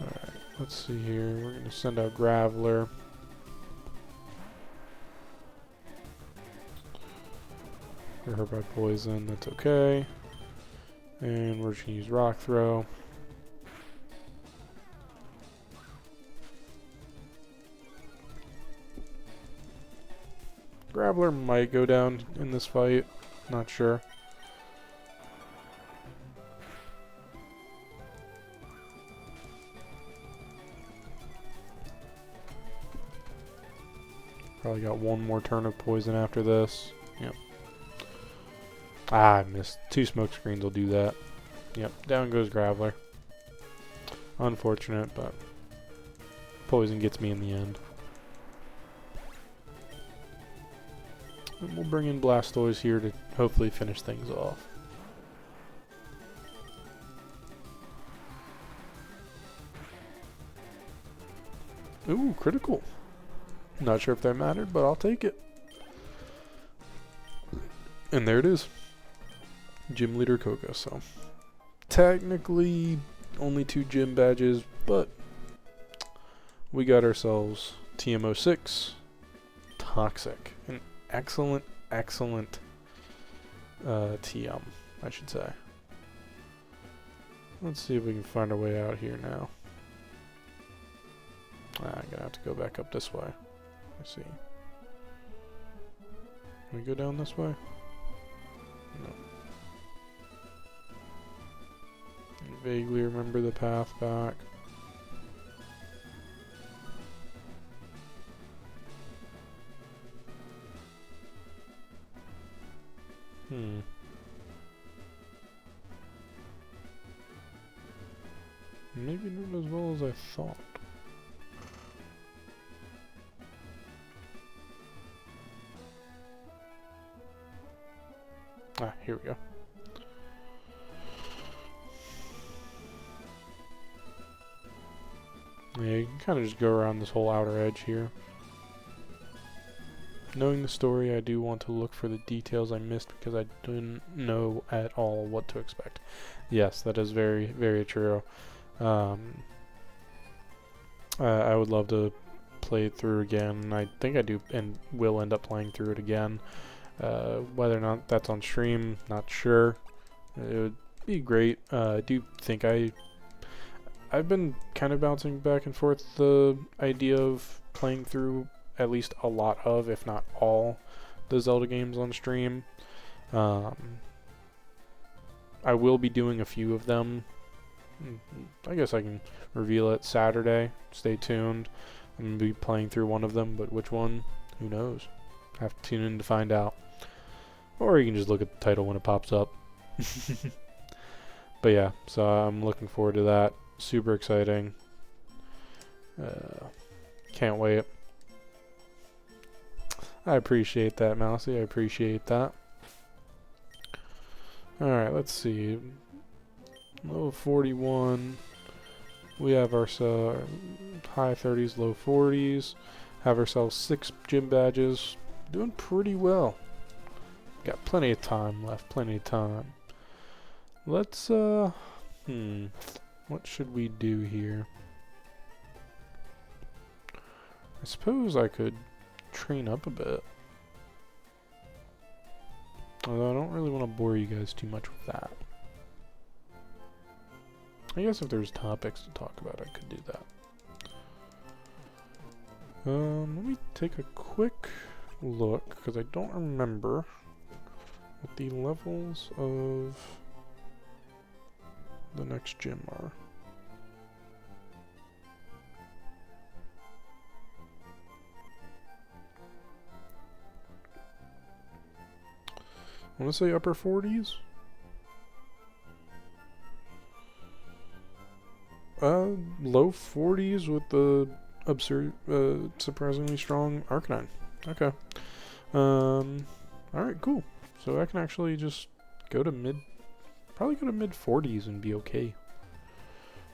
Alright, let's see here. We're going to send out Graveler. You're hurt by poison, that's okay. And we're just going to use Rock Throw. Graveler might go down in this fight, not sure. Probably got one more turn of poison after this. Yep. Ah, I missed. 2 smoke screens will do that. Yep, down goes Graveler. Unfortunate, but poison gets me in the end. And we'll bring in Blastoise here to hopefully finish things off. Ooh, critical. Not sure if that mattered, but I'll take it. And there it is. Gym Leader Kohga, so technically only 2 gym badges, but we got ourselves TM06 Toxic. An excellent TM, I should say. Let's see if we can find our way out here now. I'm gonna have to go back up this way. Let's see. Can we go down this way? No. I vaguely remember the path back. Maybe not as well as I thought. Ah, here we go. Yeah, you can kind of just go around this whole outer edge here. Knowing the story, I do want to look for the details I missed because I didn't know at all what to expect. Yes, that is very, very true. I would love to play it through again. I think I do and will end up playing through it again. Whether or not that's on stream, not sure. It would be great. I do think I've been kind of bouncing back and forth the idea of playing through at least a lot of, if not all, the Zelda games on stream. I will be doing a few of them. I guess I can reveal it Saturday. Stay tuned. I'm going to be playing through one of them, but which one? Who knows? Have to tune in to find out. Or you can just look at the title when it pops up. But yeah, so I'm looking forward to that. Super exciting. Can't wait. I appreciate that, Mousy. I appreciate that. Alright, let's see. Level 41. We have our high 30s, low 40s. Have ourselves 6 gym badges. Doing pretty well. Got plenty of time left. Plenty of time. Let's, what should we do here? I suppose I could train up a bit. Although I don't really want to bore you guys too much with that. I guess if there's topics to talk about, I could do that. Let me take a quick look, because I don't remember what the levels of the next gym are. I want to say upper 40s. Low 40s with the surprisingly strong Arcanine. Okay. Alright, cool. So I can actually just go to probably go to mid 40s and be okay.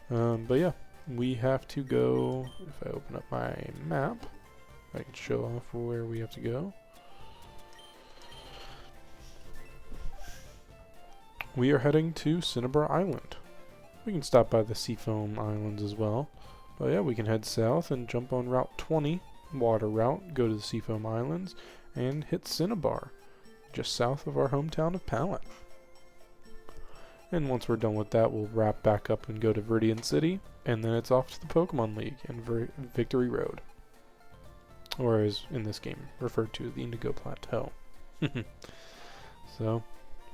But yeah, we have to go, if I open up my map, I can show off where we have to go. We are heading to Cinnabar Island. We can stop by the Seafoam Islands as well. But yeah, we can head south and jump on Route 20, water route, go to the Seafoam Islands, and hit Cinnabar, just south of our hometown of Pallet. And once we're done with that, we'll wrap back up and go to Viridian City, and then it's off to the Pokemon League and Victory Road. Or as in this game, referred to as the Indigo Plateau. So,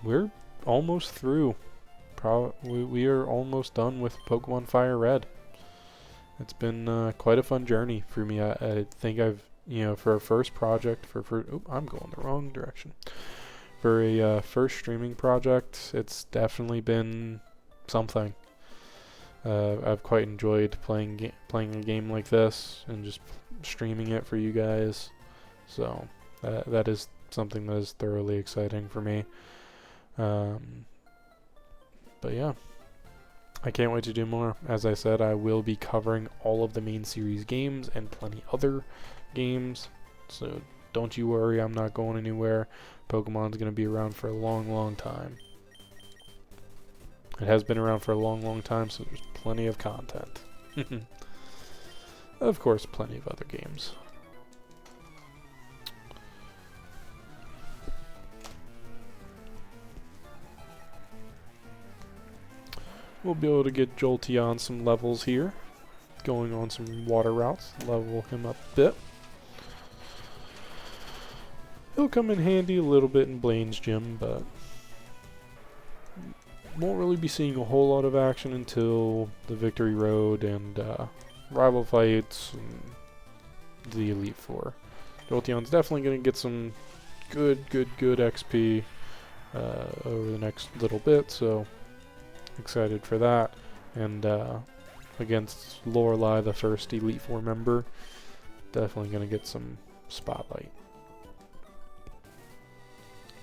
we're almost through. We are almost done with Pokemon Fire Red. It's been quite a fun journey for me. I think I've, for a first project, I'm going the wrong direction. For a first streaming project, it's definitely been something. I've quite enjoyed playing a game like this and just streaming it for you guys. So that is something that is thoroughly exciting for me. But yeah, I can't wait to do more. As I said, I will be covering all of the main series games and plenty other games. So don't you worry, I'm not going anywhere. Pokemon's going to be around for a long, long time. It has been around for a long, long time, so there's plenty of content. Of course, plenty of other games. We'll be able to get Jolty on some levels here. Going on some water routes. Level him up a bit. He'll come in handy a little bit in Blaine's gym, but won't really be seeing a whole lot of action until the Victory Road and rival fights and the Elite Four. Jolteon's definitely going to get some good XP over the next little bit, so excited for that. And against Lorelei, the first Elite Four member, definitely going to get some spotlight.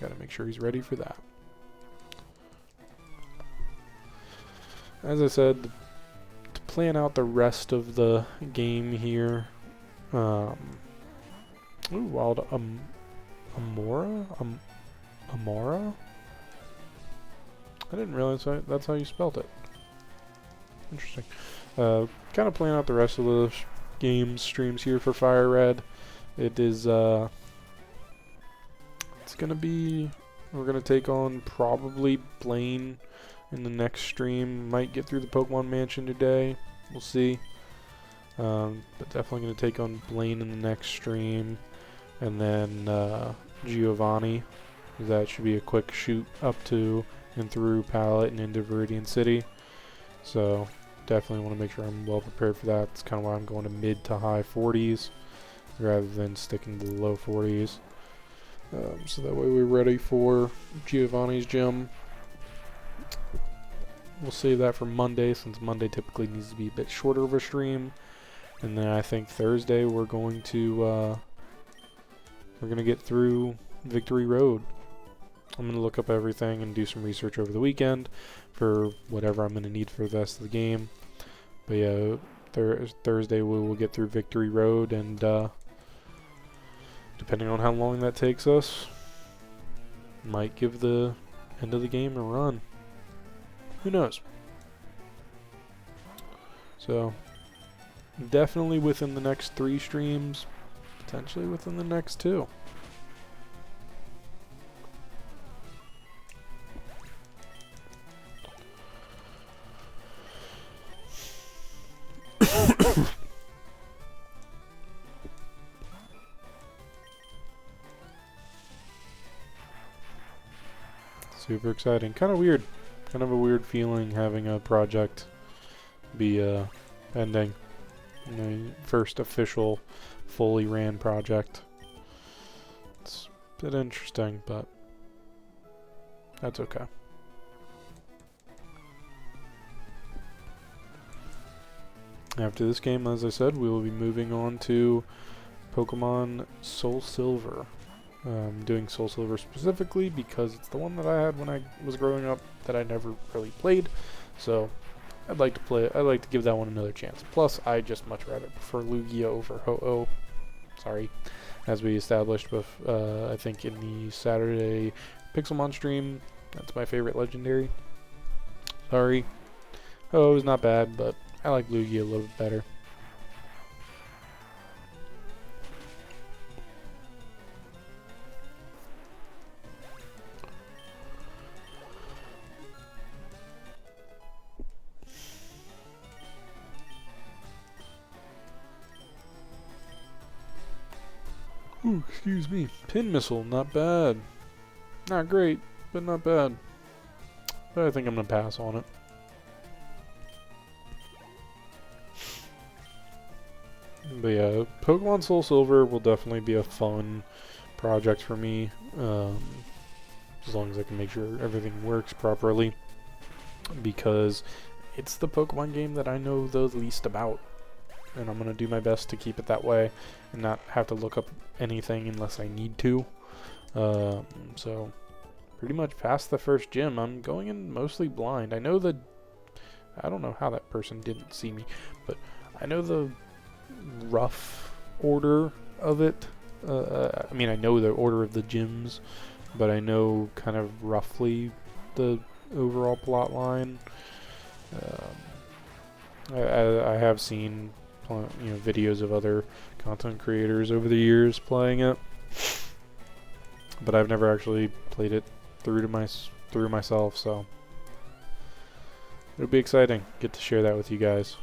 Gotta make sure he's ready for that. As I said, to plan out the rest of the game here, ooh, wild Amora? Amora? I didn't realize that's how you spelled it. Interesting. Kind of plan out the rest of the game streams here for Fire Red. It is, it's gonna be, we're gonna take on probably Blaine in the next stream. Might get through the Pokemon Mansion today. We'll see. But definitely going to take on Blaine in the next stream. And then Giovanni. That should be a quick shoot up to and through Palette and into Viridian City. So definitely want to make sure I'm well prepared for that. That's kind of why I'm going to mid to high 40s rather than sticking to the low 40s. So that way we're ready for Giovanni's gym. We'll save that for Monday, since Monday typically needs to be a bit shorter of a stream. And then I think Thursday we're going to get through Victory Road. I'm going to look up everything and do some research over the weekend for whatever I'm going to need for the rest of the game. But yeah, Thursday we will get through Victory Road, and depending on how long that takes us, might give the end of the game a run. Who knows? So, definitely within the next 3 streams, potentially within the next 2. Super exciting. Kind of weird. Kind of a weird feeling having a project be ending. My first official, fully ran project. It's a bit interesting, but that's okay. After this game, as I said, we will be moving on to Pokemon Soul Silver. Doing Soul Silver specifically because it's the one that I had when I was growing up that I never really played. So I'd like to play it. I'd like to give that one another chance. Plus, I just much rather prefer Lugia over Ho-Oh. Sorry. As we established with, I think in the Saturday Pixelmon stream, that's my favorite legendary. Sorry. Ho-Oh is not bad, but I like Lugia a little bit better. Ooh, excuse me. Pin Missile, not bad. Not great, but not bad. But I think I'm going to pass on it. But yeah, Pokemon Soul Silver will definitely be a fun project for me. As long as I can make sure everything works properly. because it's the Pokemon game that I know the least about, and I'm going to do my best to keep it that way and not have to look up anything unless I need to. So pretty much past the first gym, I'm going in mostly blind. I don't know how that person didn't see me, but I know the rough order of it. I mean, I know the order of the gyms, but I know kind of roughly the overall plot line. I have seen videos of other content creators over the years playing it, but I've never actually played it through myself, so it'll be exciting. Get to share that with you guys.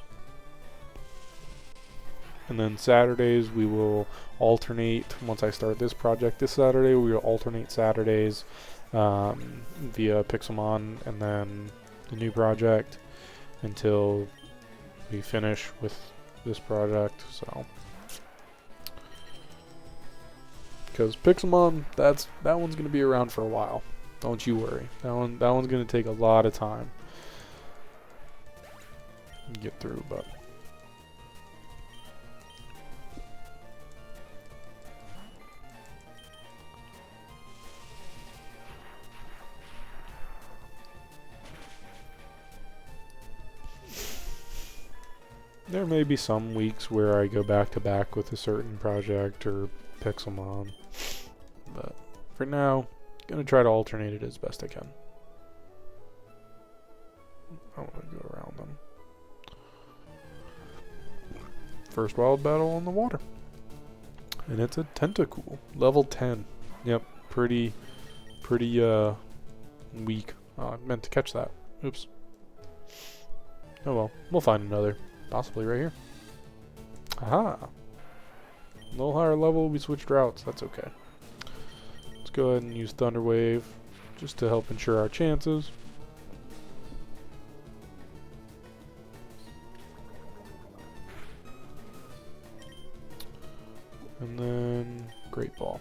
And then Saturdays we will alternate. Once I start this project this Saturday, we will alternate Saturdays via Pixelmon and then the new project until we finish with this project. So, because Pixelmon, that one's gonna be around for a while. Don't you worry. That one's gonna take a lot of time to get through, but. There may be some weeks where I go back to back with a certain project or Pixelmon, but for now, gonna try to alternate it as best I can. I want to go around them. First wild battle on the water, and it's a Tentacool, level 10. Yep, pretty weak. Oh, I meant to catch that. Oops. Oh well, we'll find another. Possibly right here. Aha! A little higher level, we switched routes. That's okay. Let's go ahead and use Thunder Wave just to help ensure our chances. And then Great Ball.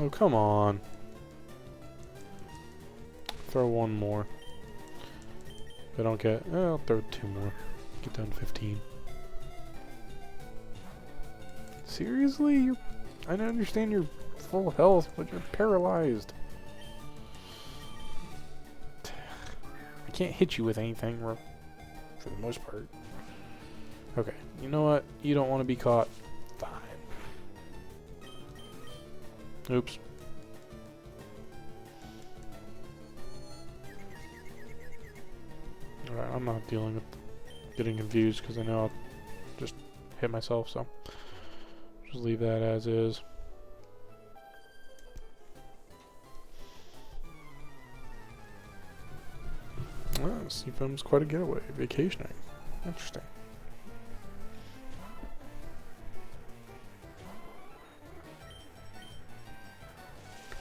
Oh, come on. Throw one more. If I don't get... I'll throw two more. Get down to 15. Seriously? I don't understand your full health, but you're paralyzed. I can't hit you with anything for the most part. Okay, you know what? You don't want to be caught. Fine. Oops. Alright, I'm not dealing with getting confused because I know I'll just hit myself, so just leave that as is. Seafoam's quite a getaway. Vacationing. Interesting.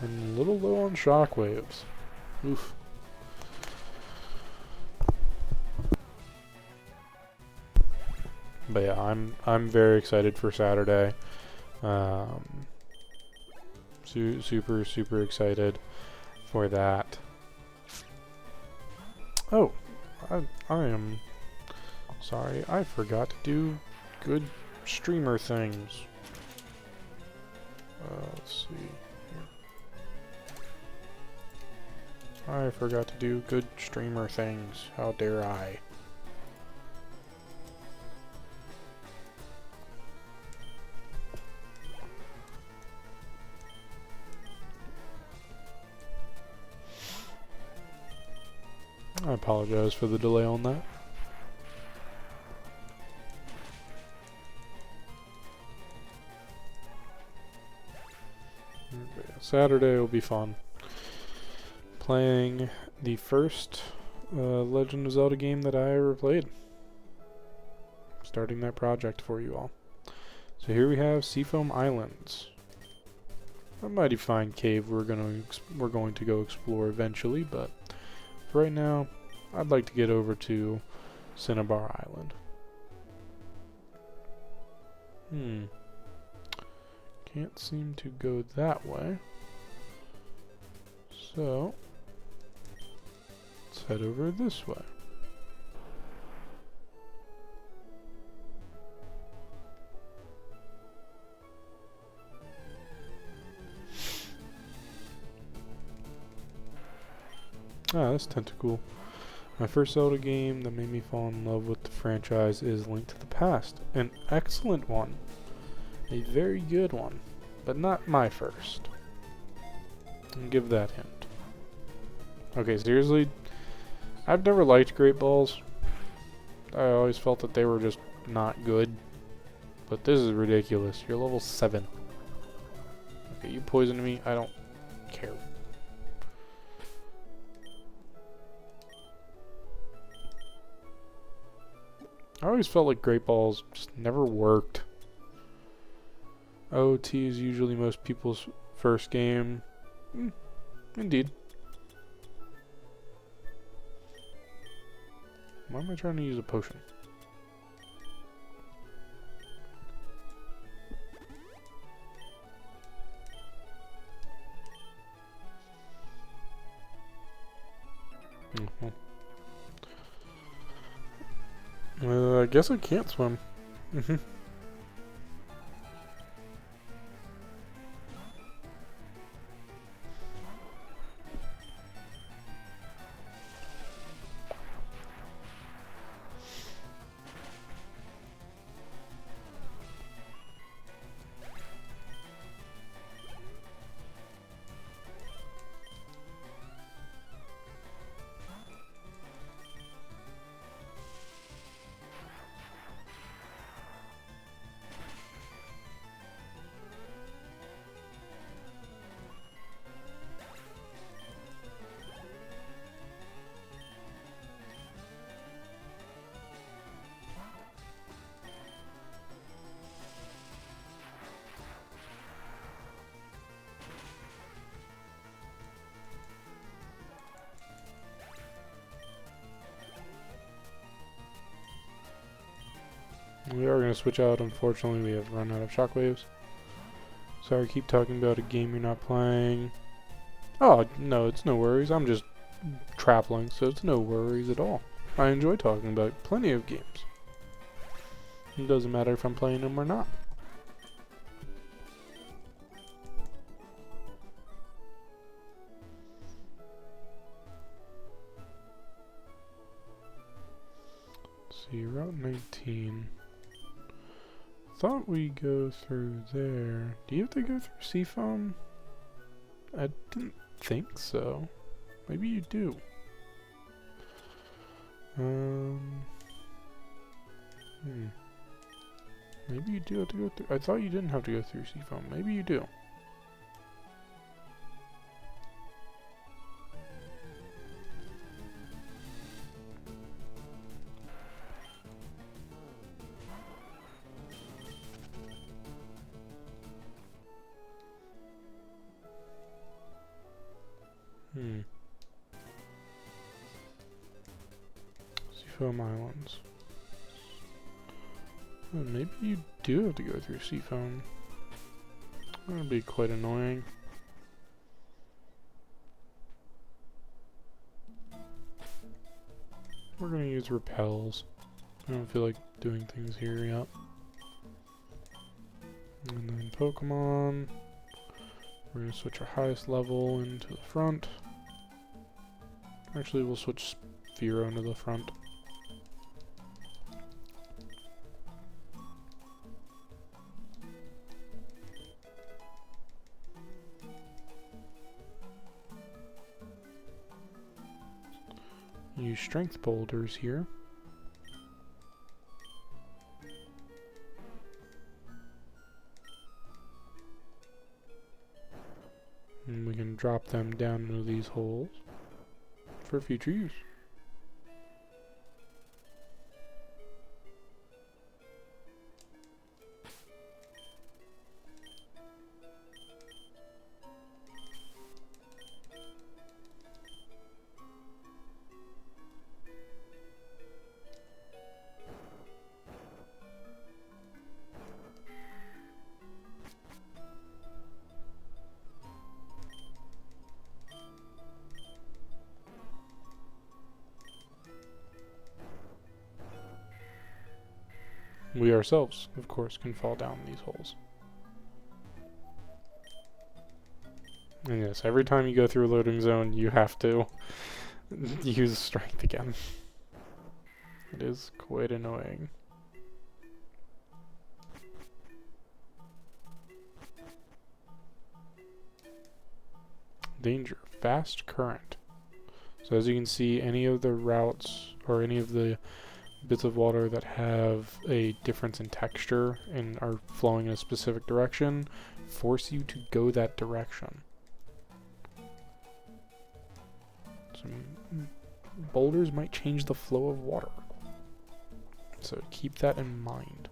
I'm a little low on shockwaves. Oof. But yeah, I'm very excited for Saturday. Super excited for that. Oh, I am sorry. I forgot to do good streamer things. Let's see. I forgot to do good streamer things. How dare I? I apologize for the delay on that. Saturday will be fun. Playing the first Legend of Zelda game that I ever played. Starting that project for you all. So here we have Seafoam Islands. A mighty fine cave we're going to go explore eventually, but for right now, I'd like to get over to Cinnabar Island. Can't seem to go that way. So, let's head over this way. Ah, that's tentacool. My first Zelda game that made me fall in love with the franchise is Link to the Past. An excellent one. A very good one. But not my first. I'll give that hint. Okay, seriously, I've never liked Great Balls. I always felt that they were just not good. But this is ridiculous. You're level 7. Okay, you poisoned me. I don't care. I always felt like Great Balls just never worked. OT is usually most people's first game. Indeed. Why am I trying to use a potion? I guess I can't swim. We are going to switch out. Unfortunately, we have run out of shockwaves. Sorry, keep talking about a game you're not playing. Oh, no, it's no worries. I'm just traveling, so it's no worries at all. I enjoy talking about plenty of games. It doesn't matter if I'm playing them or not. Let's see, Route 19. Thought we go through there. Do you have to go through Seafoam? I didn't think so. Maybe you do. Maybe you do have to go through. I thought you didn't have to go through Seafoam. Maybe you do. Seafoam Islands. Well, maybe you do have to go through Seafoam. That would be quite annoying. We're gonna use repels. I don't feel like doing things here yet. And then Pokemon. We're gonna switch our highest level into the front. Actually, we'll switch Sphero into the front. Use strength boulders here. And we can drop them down into these holes for future use. we ourselves, of course, can fall down these holes. And yes, every time you go through a loading zone, you have to use strength again. It is quite annoying. Danger. Fast current. So as you can see, any of the routes or any of the bits of water that have a difference in texture and are flowing in a specific direction force you to go that direction. Some boulders might change the flow of water. So keep that in mind.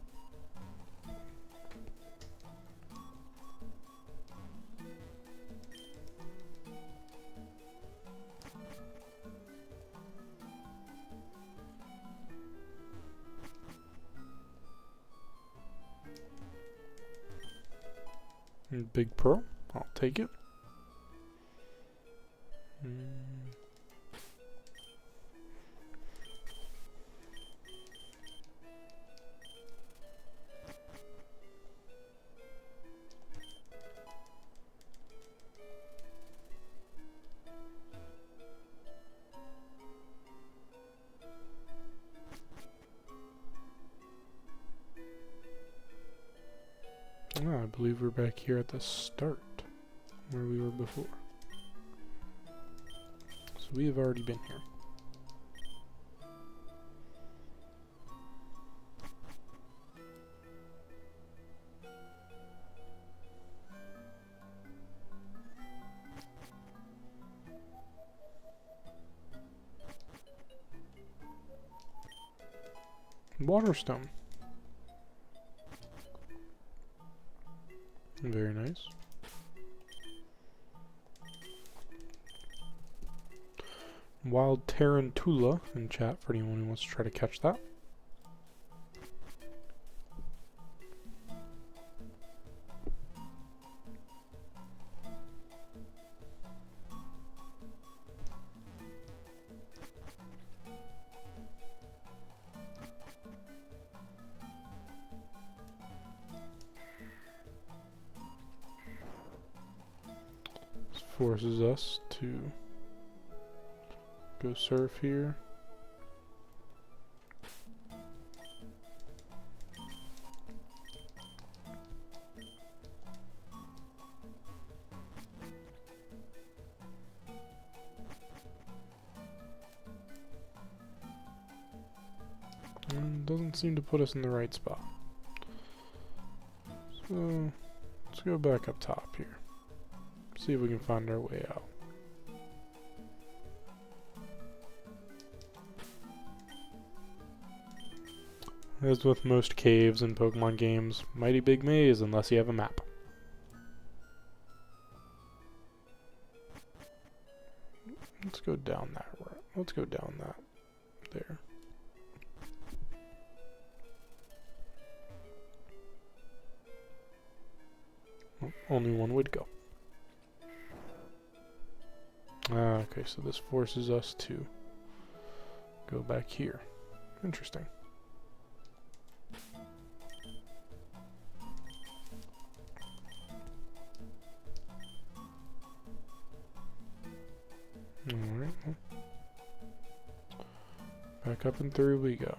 Big pearl, I'll take it. I believe we're back here at the start, where we were before. So we have already been here. Waterstone. Very nice. Wild Tarantula in chat for anyone who wants to try to catch that. Forces us to go surf here. And doesn't seem to put us in the right spot. So let's go back up top here. See if we can find our way out. As with most caves in Pokemon games, mighty big maze unless you have a map. Let's go down that route. Let's go down that there. Oh, only one would go. Okay, so this forces us to go back here. Interesting. Alright. Back up and through we go.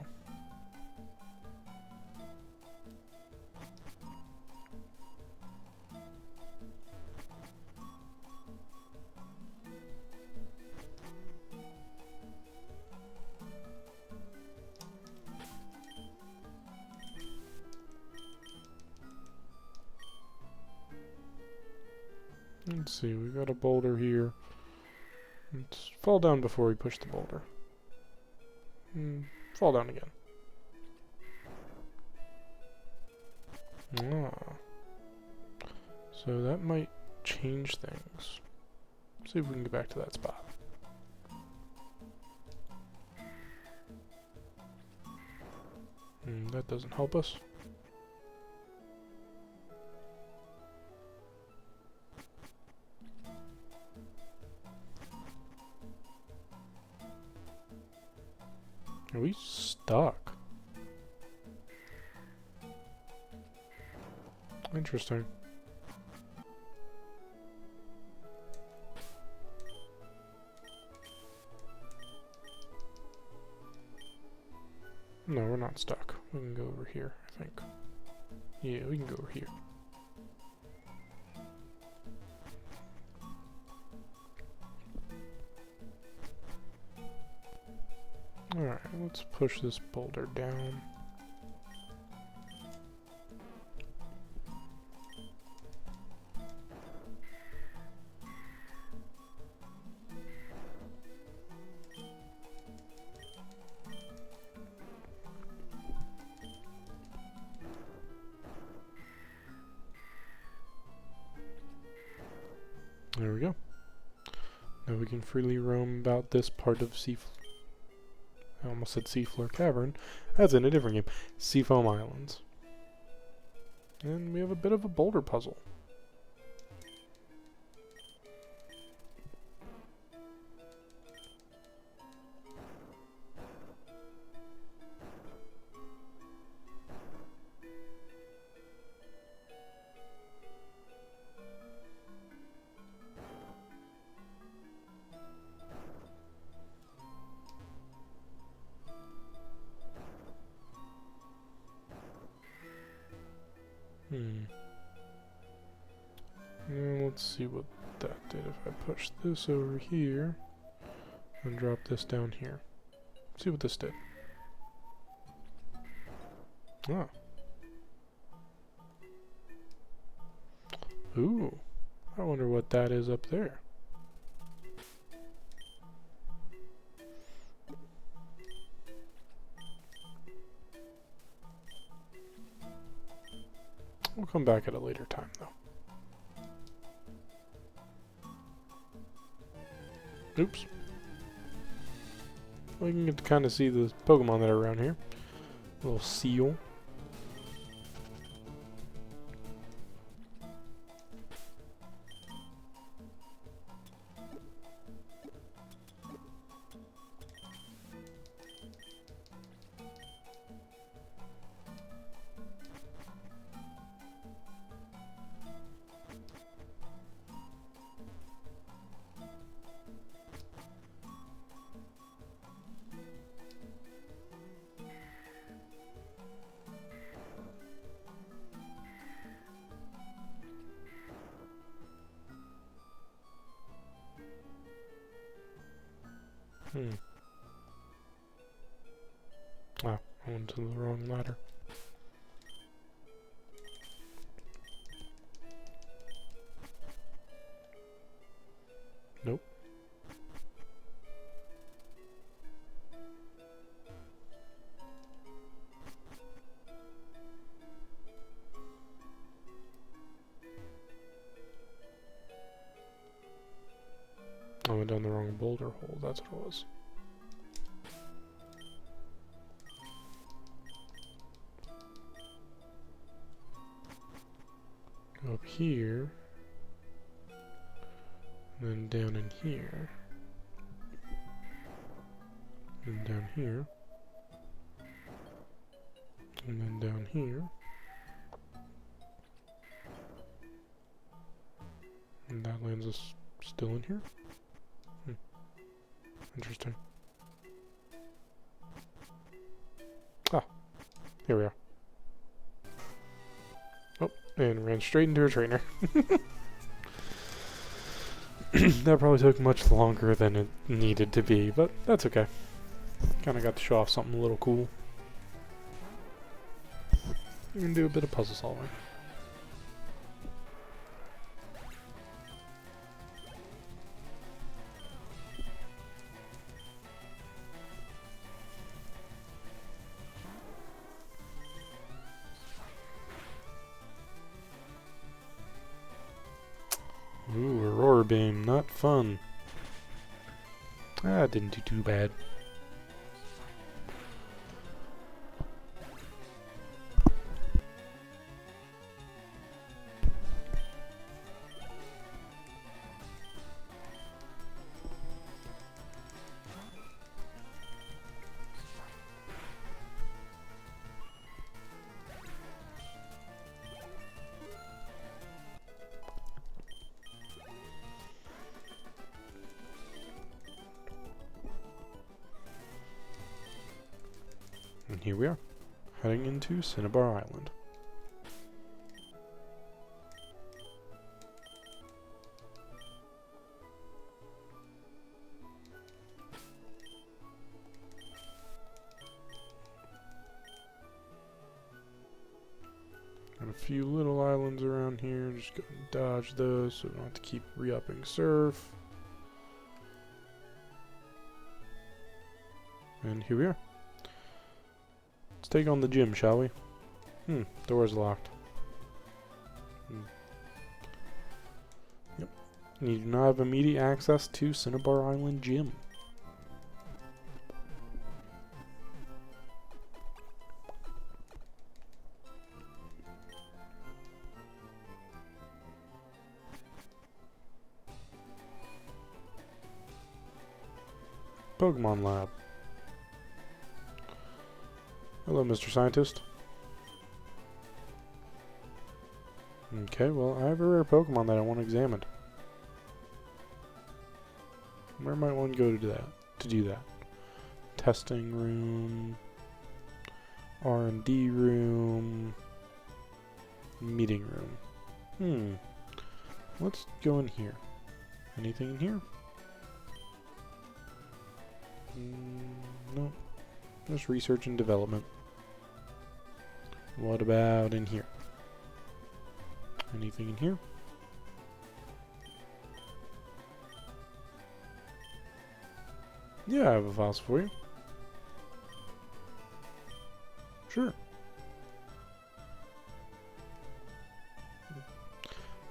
Let's see, we got a boulder here. Let's fall down before we push the boulder. Fall down again. So that might change things. Let's see if we can get back to that spot. That doesn't help us. Are we stuck? Interesting. No, we're not stuck. We can go over here, I think. Yeah, we can go over here. Alright, let's push this boulder down. There we go. Now we can freely roam about this part of I almost said Seafloor Cavern, as in a different game. Seafoam Islands. And we have a bit of a boulder puzzle. And let's see what that did if I push this over here and drop this down here. See what this did. Ah. Ooh. I wonder what that is up there. We'll come back at a later time, though. Oops. We can get to kind of see the Pokemon that are around here. A little seal. Ah, I went to the wrong ladder. Nope. I went down the wrong boulder hole, that's what it was. Go up here, and then down in here, and down here, and then down here, and that lands us still in here? Interesting. Ah, here we are. Oh, and ran straight into a trainer. That probably took much longer than it needed to be, but that's okay. Kinda got to show off something a little cool. And do a bit of puzzle solving. Ooh, Aurora Beam, not fun. Ah, didn't do too bad. And here we are, heading into Cinnabar Island. Got a few little islands around here, just go and dodge those so we don't have to keep re-upping surf. And here we are. Let's take on the gym, shall we? Door's locked. Yep. You do not have immediate access to Cinnabar Island Gym. Pokemon Lab. Hello, Mr. Scientist. Okay, well, I have a rare Pokemon that I want examined. Where might one go to do that? Testing room, R&D room, meeting room. Let's go in here. Anything in here? No. Just research and development. What about in here? Anything in here? Yeah, I have a fossil for you. Sure.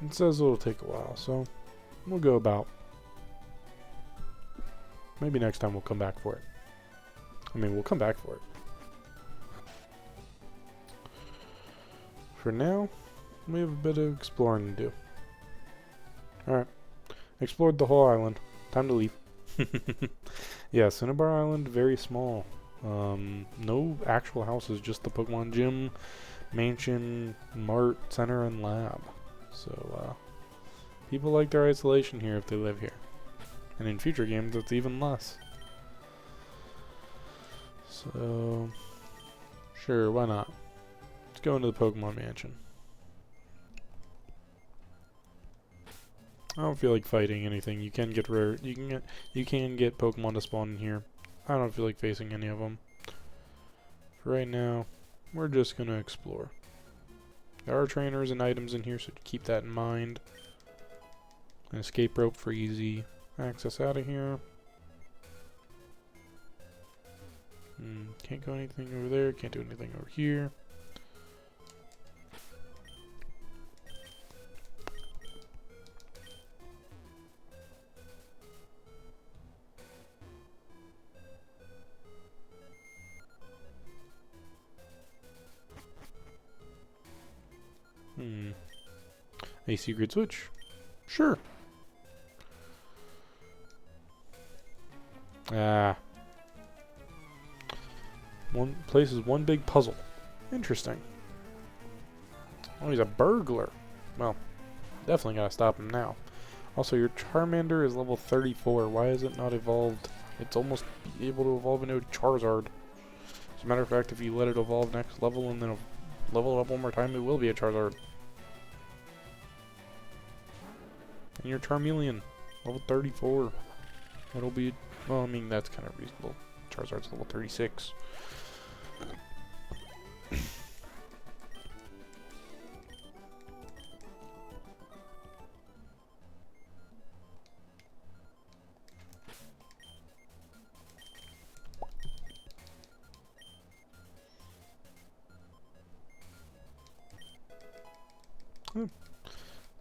It says it'll take a while, so we'll go about. Maybe next time we'll come back for it. I mean, we'll come back for it. For now, we have a bit of exploring to do. Alright. Explored the whole island. Time to leave. Yeah, Cinnabar Island, very small. No actual houses, just the Pokemon Gym, Mansion, Mart, Center, and Lab. So, people like their isolation here if they live here. And in future games, it's even less. So, sure, why not? Let's go into the Pokemon Mansion. I don't feel like fighting anything. You can get rare. You can get Pokemon to spawn in here. I don't feel like facing any of them. For right now, we're just gonna explore. There are trainers and items in here, so keep that in mind. An escape rope for easy access out of here. Can't go anything over there. Can't do anything over here. A secret switch? Sure. One place is one big puzzle. Interesting. Oh, he's a burglar. Well, definitely gotta stop him now. Also, your Charmander is level 34. Why is it not evolved? It's almost able to evolve into a Charizard. As a matter of fact, if you let it evolve next level and then level it up one more time, it will be a Charizard. And your Charmeleon, level 34. It'll be, well, I mean, that's kind of reasonable. Charizard's level 36.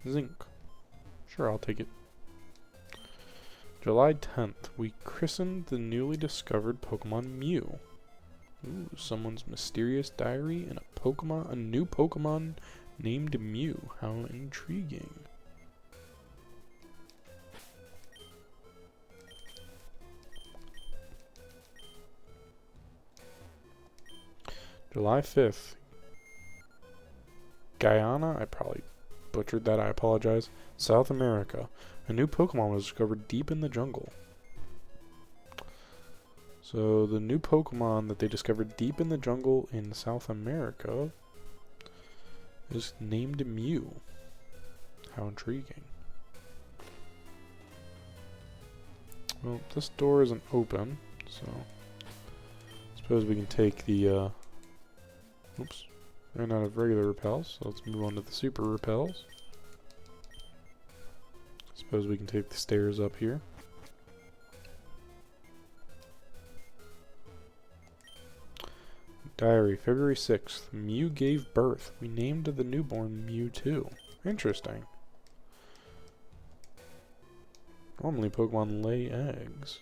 Zinc. Sure, I'll take it. July 10th, we christened the newly discovered Pokemon Mew. Ooh, someone's mysterious diary and a new Pokemon named Mew. How intriguing. July 5th. Guyana, I probably butchered that, I apologize. South America. A new Pokemon was discovered deep in the jungle. So the new Pokemon that they discovered deep in the jungle in South America is named Mew. How intriguing. Well, this door isn't open, so I suppose we can take the, oops, ran out of regular repels, so let's move on to the super repels. Suppose we can take the stairs up here. Diary, February 6th. Mew gave birth. We named the newborn Mewtwo. Interesting. Normally Pokemon lay eggs.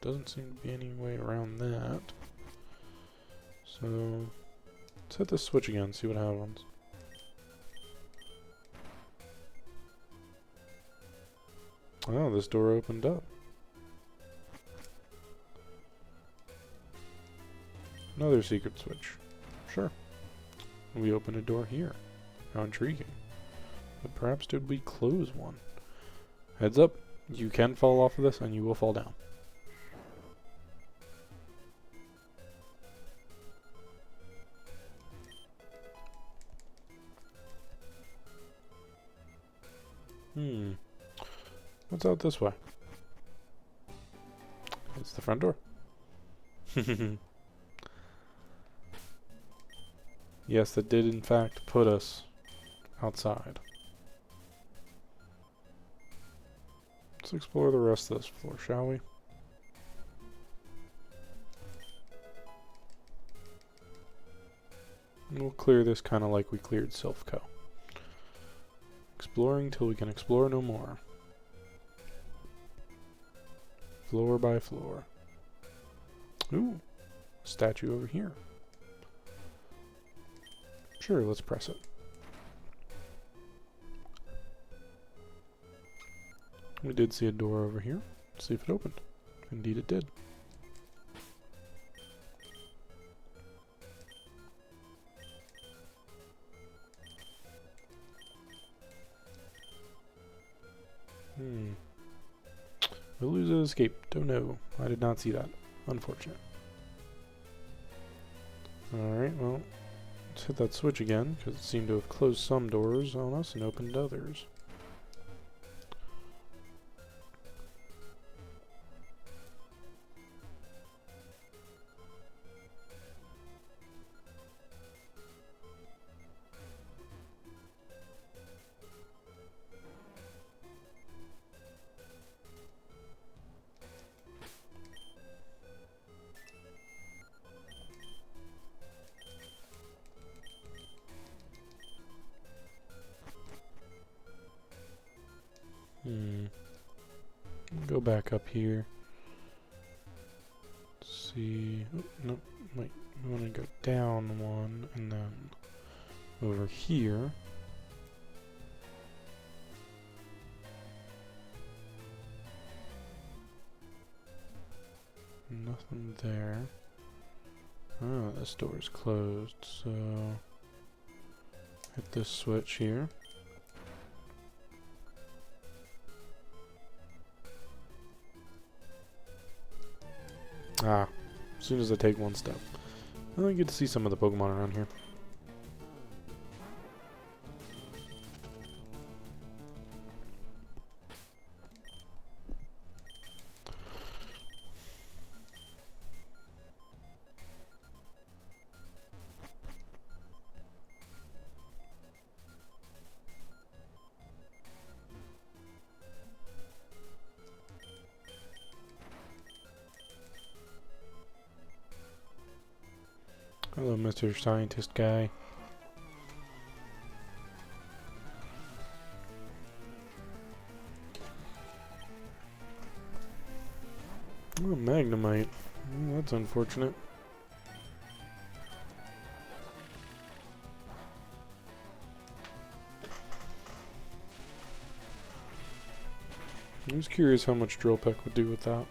Doesn't seem to be any way around that. So let's hit the switch again, see what happens. Oh, this door opened up. Another secret switch. Sure. We open a door here. How intriguing. But perhaps did we close one? Heads up, you can fall off of this and you will fall down. What's out this way? It's the front door. Yes, that did in fact put us outside. Let's explore the rest of this floor, shall we? We'll clear this kind of like we cleared Silphco. Exploring till we can explore no more. Floor by floor. Ooh, statue over here. Sure, let's press it. We did see a door over here. Let's see if it opened. Indeed it did. Veluza escaped. Oh no, I did not see that. Unfortunate. Alright, well, let's hit that switch again, because it seemed to have closed some doors on us and opened others. Go back up here. Let's see. Oh, no, wait. We want to go down one and then over here. Nothing there. Oh, this door is closed, so hit this switch here. Ah, as soon as I take one step. I only get to see some of the Pokemon around here. Hello, Mr. Scientist guy. Oh, Magnemite. That's unfortunate. I was curious how much Drill Peck would do with that.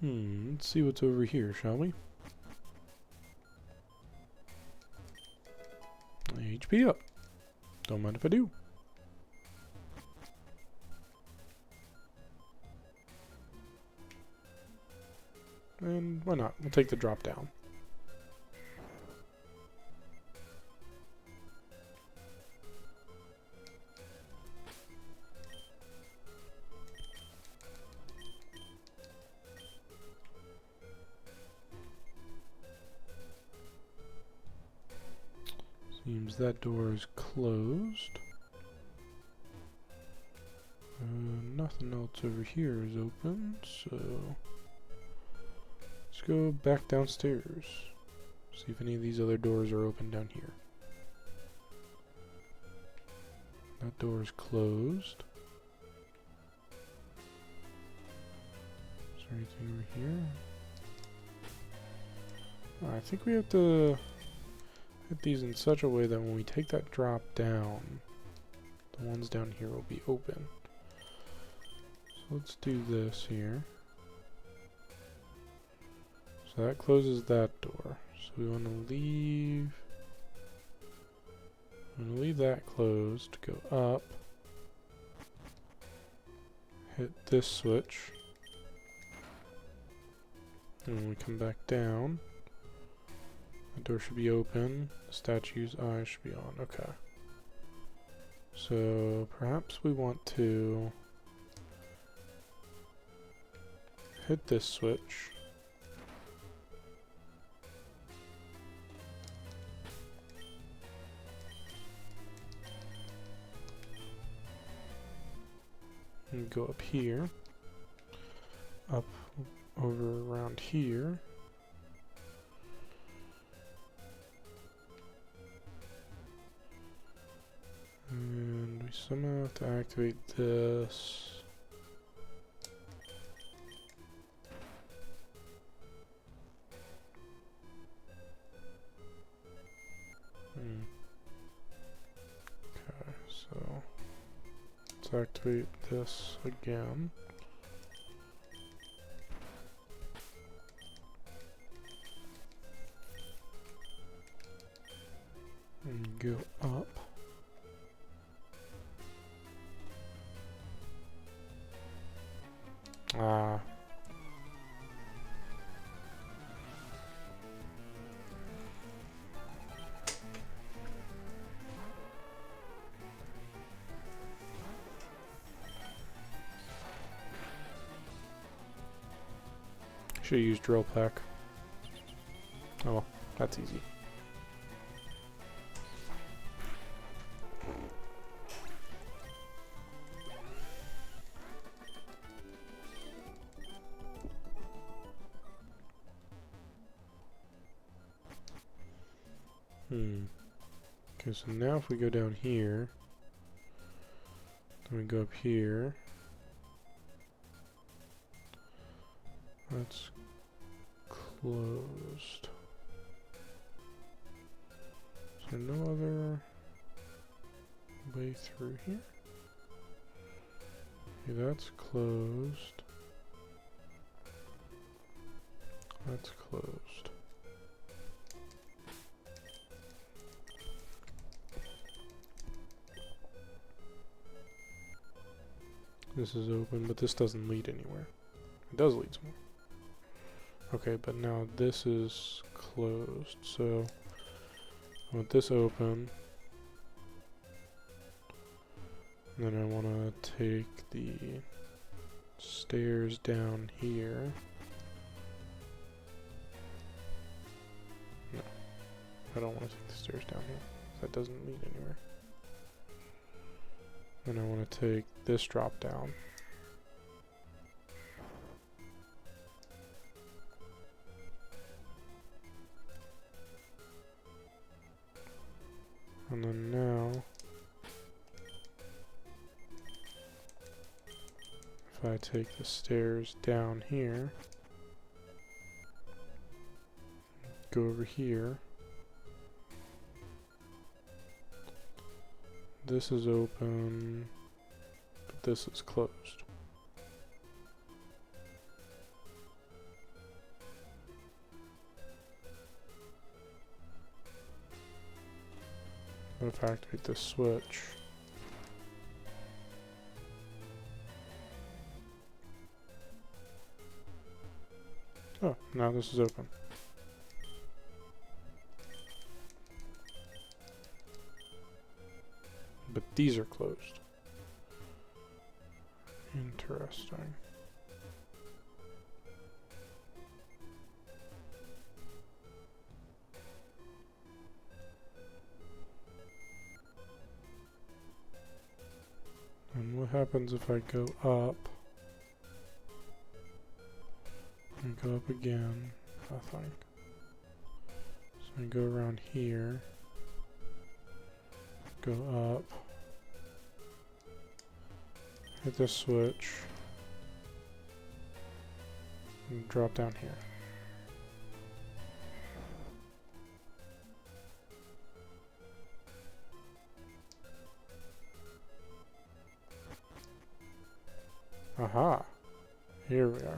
Let's see what's over here, shall we? HP up. Don't mind if I do. And why not? We'll take the drop down. Seems that door is closed. Nothing else over here is open, so let's go back downstairs. See if any of these other doors are open down here. That door is closed. Is there anything over here? I think we have to hit these in such a way that when we take that drop down, the ones down here will be open. So let's do this here. So that closes that door. So we want to leave that closed, go up, hit this switch, and when we come back down, the door should be open, the statue's eye should be on. Okay. So perhaps we want to hit this switch. And go up here. Up over around here. And we somehow have to activate this. Okay, so let's activate this again. And go up. Ah. Should use drill pack. Oh well, that's easy. Okay, so now if we go down here, then we go up here. That's closed. Is there no other way through here? Okay, that's closed. That's closed. This is open, but this doesn't lead anywhere. It does lead somewhere. Okay, but now this is closed, so I want this open. And then I want to take the stairs down here. No, I don't want to take the stairs down here. That doesn't lead anywhere. Then I want to take this drop down. And then now, if I take the stairs down here, go over here, this is open, but this is closed. What if I activate this switch? Oh, now this is open. But these are closed. Interesting. And what happens if I go up? And go up again, I think. So I go around here. Go up. Hit this switch. And drop down here. Aha! Here we are.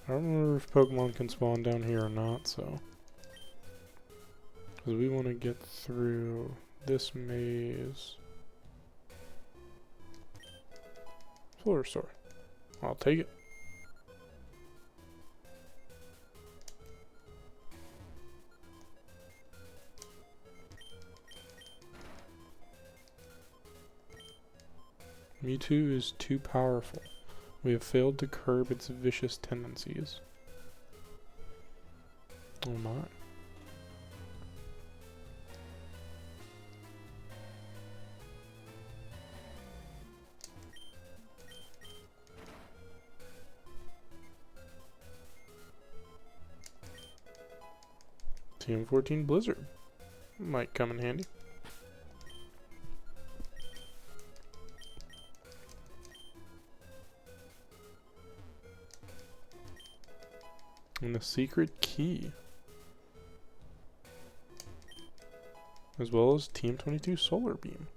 I don't remember if Pokemon can spawn down here or not, so. Because we want to get through this maze. Florasaur. I'll take it. Mewtwo is too powerful. We have failed to curb its vicious tendencies. Oh my. TM14 Blizzard. Might come in handy. And a secret key. As well as TM22 Solar Beam.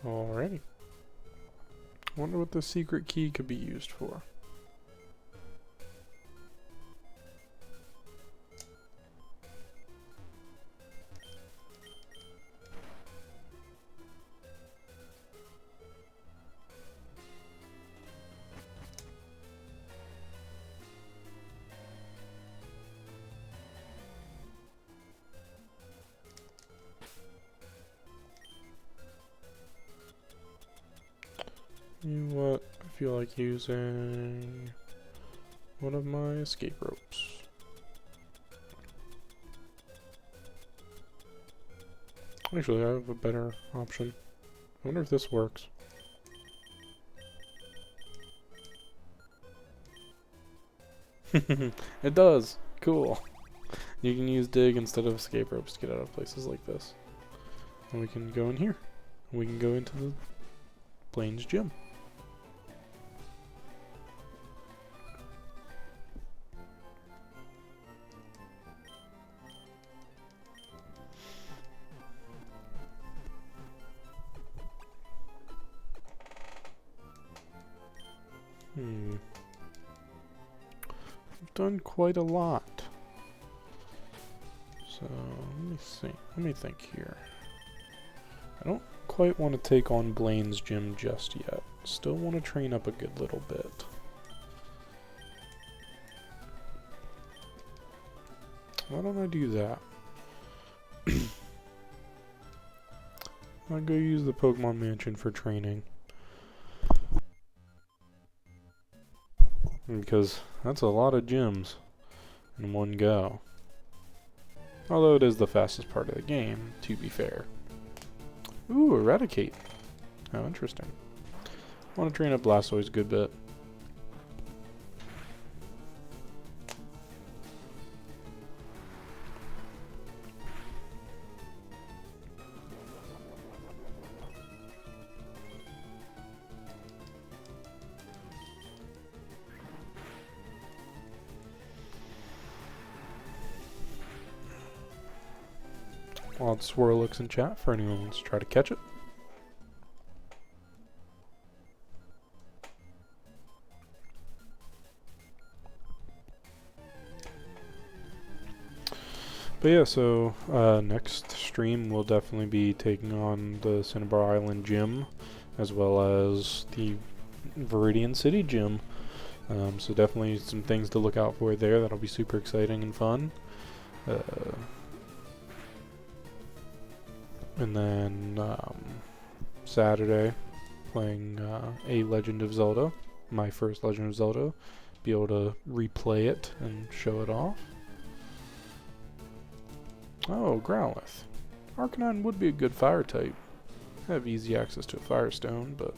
Alrighty. I wonder what the secret key could be used for. You know what? I feel like using one of my escape ropes. Actually, I have a better option. I wonder if this works. It does! Cool. You can use dig instead of escape ropes to get out of places like this. And we can go in here. We can go into the Plains Gym. I've done quite a lot. So, let me see. Let me think here. I don't quite want to take on Blaine's gym just yet. Still want to train up a good little bit. Why don't I do that? I'll go use the Pokemon Mansion for training. Because that's a lot of gyms in one go. Although it is the fastest part of the game, to be fair. Ooh, Eradicate. How interesting. I want to train up Blastoise a good bit. Odd Swirlix in chat for anyone who wants to try to catch it. But yeah, so next stream we'll definitely be taking on the Cinnabar Island gym, as well as the Viridian City gym. So definitely some things to look out for there. That'll be super exciting and fun. And then Saturday, playing a Legend of Zelda, my first Legend of Zelda. Be able to replay it and show it off. Oh, Growlithe. Arcanine would be a good fire type. I have easy access to a Firestone, but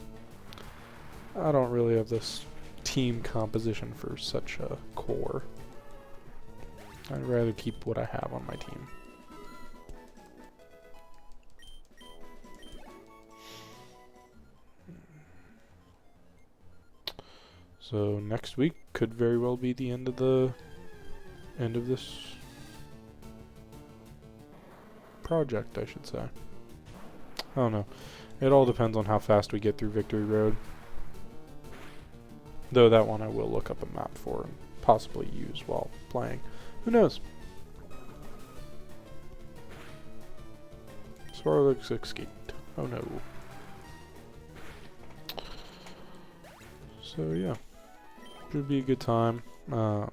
I don't really have this team composition for such a core. I'd rather keep what I have on my team. So next week could very well be the end of this project, I should say. I don't know. It all depends on how fast we get through Victory Road. Though that one I will look up a map for and possibly use while playing. Who knows? Swarlix escaped. Oh no. So yeah. Should be a good time. I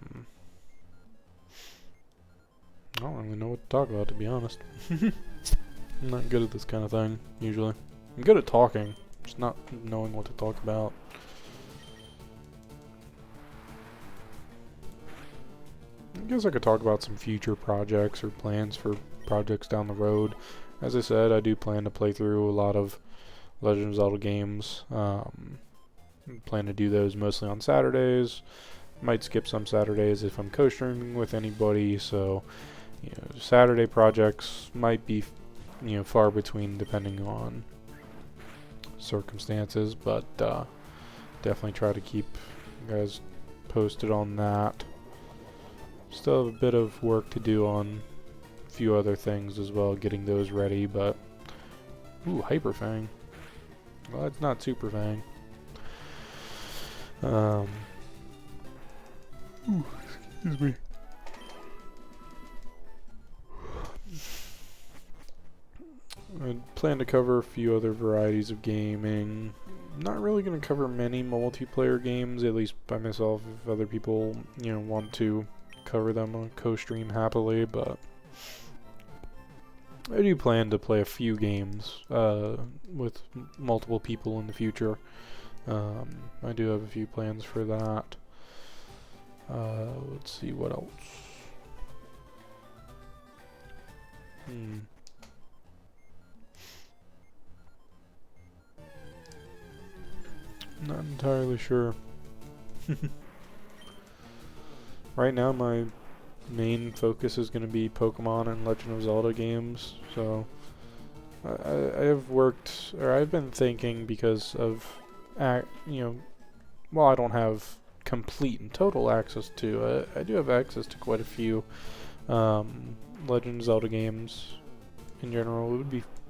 don't really know what to talk about, to be honest. I'm not good at this kind of thing, usually. I'm good at talking, just not knowing what to talk about. I guess I could talk about some future projects or plans for projects down the road. As I said, I do plan to play through a lot of Legend of Zelda games. Plan to do those mostly on Saturdays. Might skip some Saturdays if I'm co-streaming with anybody, so Saturday projects might be far between depending on circumstances, but definitely try to keep you guys posted on that. Still have a bit of work to do on a few other things as well, getting those ready, but ooh, Hyper Fang. Well, it's not Super Fang. Ooh, excuse me. I plan to cover a few other varieties of gaming. Not really going to cover many multiplayer games, at least by myself. If other people, want to cover them on co-stream happily, but I do plan to play a few games with multiple people in the future. I do have a few plans for that. Let's see what else. Not entirely sure. Right now my main focus is going to be Pokemon and Legend of Zelda games, so I've been thinking because of while I don't have complete and total access to I do have access to quite a few Legend of Zelda games in general.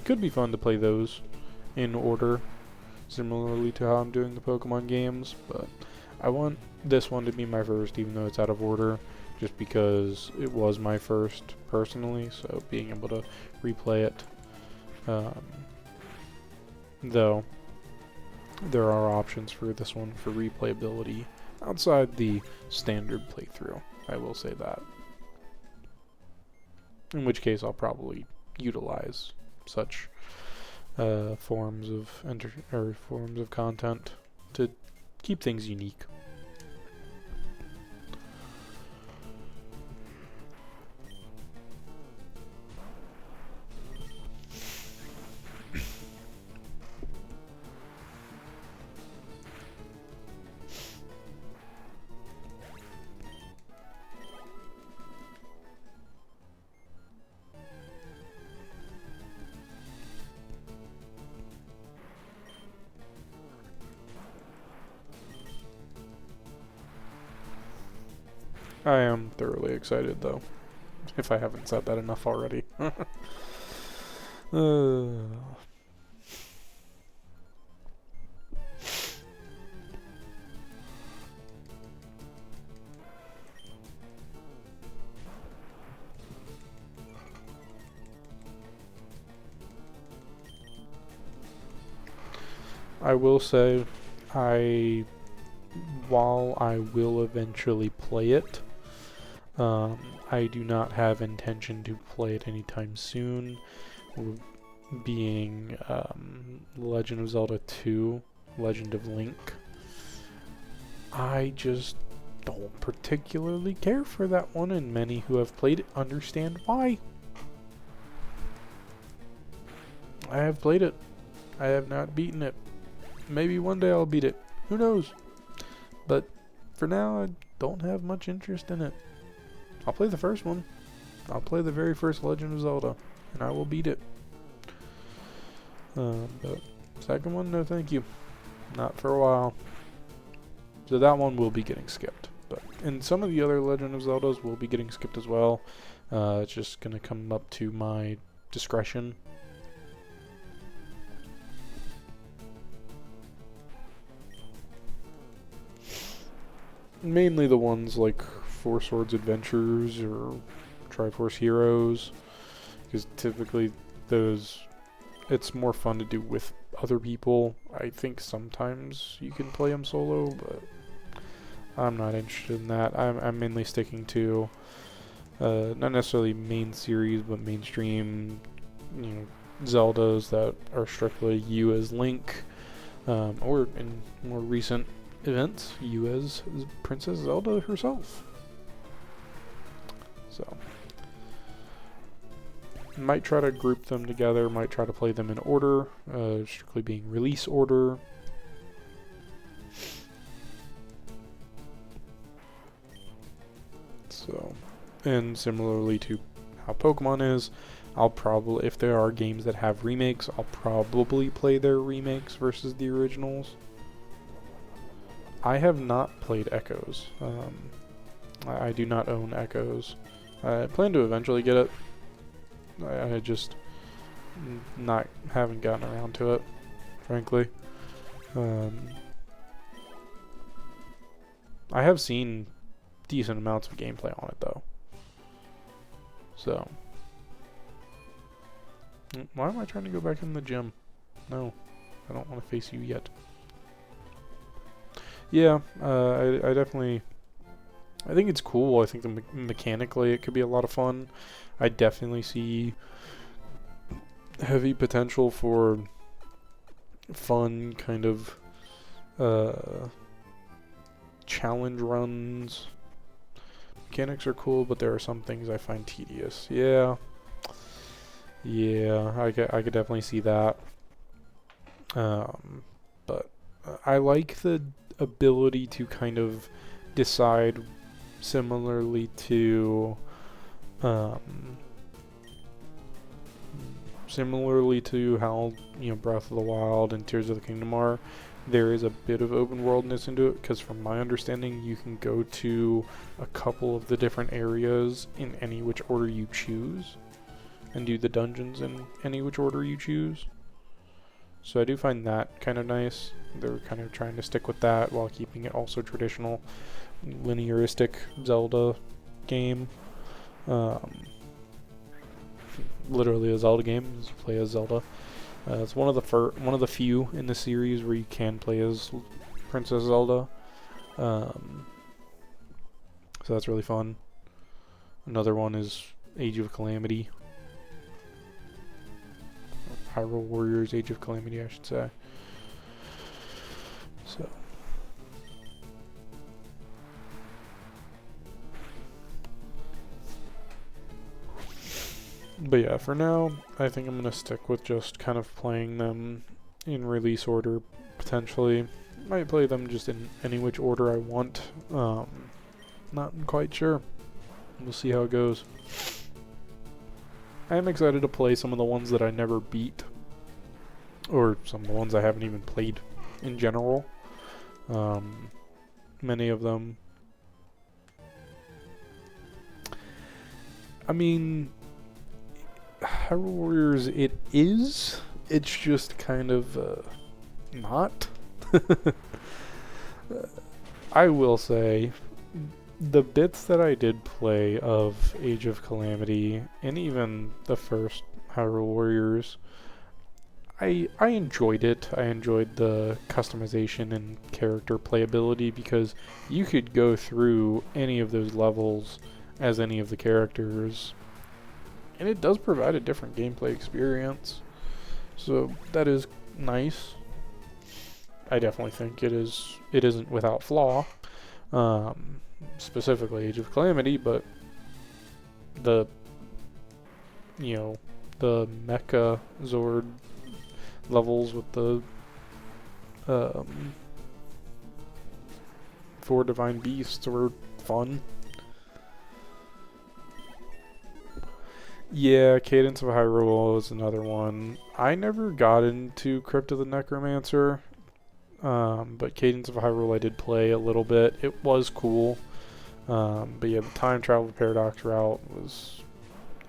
Could be fun to play those in order, similarly to how I'm doing the Pokemon games, but I want this one to be my first, even though it's out of order, just because it was my first personally, so being able to replay it. Though there are options for this one for replayability outside the standard playthrough, I will say that. In which case I'll probably utilize such forms of content to keep things unique. I am thoroughly excited, though, if I haven't said that enough already. I will say, while I will eventually play it, I do not have intention to play it anytime soon. Being Legend of Zelda 2, Legend of Link. I just don't particularly care for that one, and many who have played it understand why. I have played it. I have not beaten it. Maybe one day I'll beat it. Who knows? But for now, I don't have much interest in it. I'll play the first one. I'll play the very first Legend of Zelda, and I will beat it. But second one, no thank you. Not for a while. So that one will be getting skipped. And some of the other Legend of Zeldas will be getting skipped as well. It's just going to come up to my discretion. Mainly the ones like Four Swords Adventures or Triforce Heroes. Because typically those, it's more fun to do with other people. I think sometimes you can play them solo, but I'm not interested in that. I'm mainly sticking to not necessarily main series, but mainstream, Zeldas that are strictly you as Link, or in more recent events, you as Princess Zelda herself. So, might try to group them together, might try to play them in order, strictly being release order. So, and similarly to how Pokemon is, I'll probably, if there are games that have remakes, I'll probably play their remakes versus the originals. I have not played Echoes. I do not own Echoes. I plan to eventually get it. I just haven't gotten around to it, frankly. I have seen decent amounts of gameplay on it though. So, why am I trying to go back in the gym? No, I don't want to face you yet. Yeah, I definitely, I think it's cool. I think mechanically it could be a lot of fun. I definitely see heavy potential for fun kind of challenge runs. Mechanics are cool, but there are some things I find tedious. Yeah, I could definitely see that. But I like the ability to kind of decide, similarly to how Breath of the Wild and Tears of the Kingdom are. There is a bit of open worldness into it, because from my understanding you can go to a couple of the different areas in any which order you choose and do the dungeons in any which order you choose. So I do find that kind of nice. They're kind of trying to stick with that while keeping it also traditional linearistic Zelda game. Literally a Zelda game. You play as Zelda. It's one of the few in the series where you can play as Princess Zelda. So that's really fun. Another one is Age of Calamity. Hyrule Warriors Age of Calamity, I should say. So. But yeah, for now, I think I'm going to stick with just kind of playing them in release order, potentially. Might play them just in any which order I want. Not quite sure. We'll see how it goes. I am excited to play some of the ones that I never beat, or some of the ones I haven't even played in general. Many of them. I mean, Hyrule Warriors, it's just kind of not. I will say, the bits that I did play of Age of Calamity, and even the first Hyrule Warriors, I enjoyed it. I enjoyed the customization and character playability because you could go through any of those levels as any of the characters, and it does provide a different gameplay experience. So that is nice. I definitely think it isn't without flaw. Specifically Age of Calamity, but the the Mecha Zord levels with the 4 divine beasts were fun. Yeah, Cadence of Hyrule is another one. I never got into Crypt of the Necromancer, but Cadence of Hyrule I did play a little bit. It was cool, but yeah, the time travel paradox route was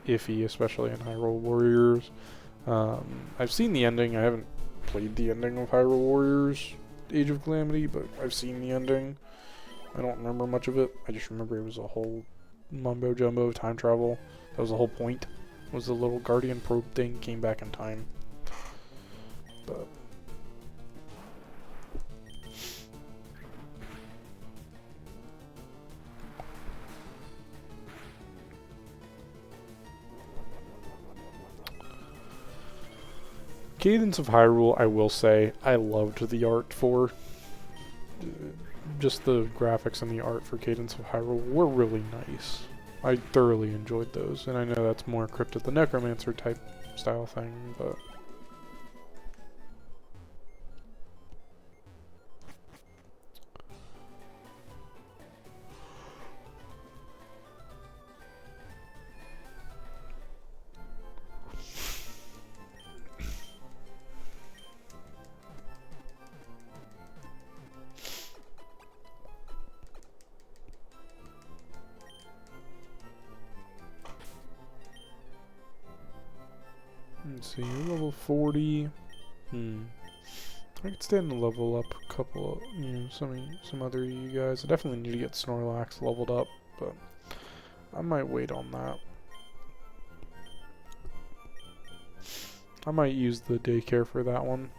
iffy, especially in Hyrule Warriors. I've seen the ending. I haven't played the ending of Hyrule Warriors Age of Calamity, but I've seen the ending. I don't remember much of it. I just remember it was a whole mumbo jumbo of time travel. That was the whole point. Was the little guardian probe thing came back in time. But Cadence of Hyrule, I will say, I loved the art for. Just the graphics and the art for Cadence of Hyrule were really nice. I thoroughly enjoyed those, and I know that's more Crypt of the Necromancer type style thing, but let's see, you're level 40. I could stand to level up a couple of, some other of you guys. I definitely need to get Snorlax leveled up, but I might wait on that. I might use the daycare for that one.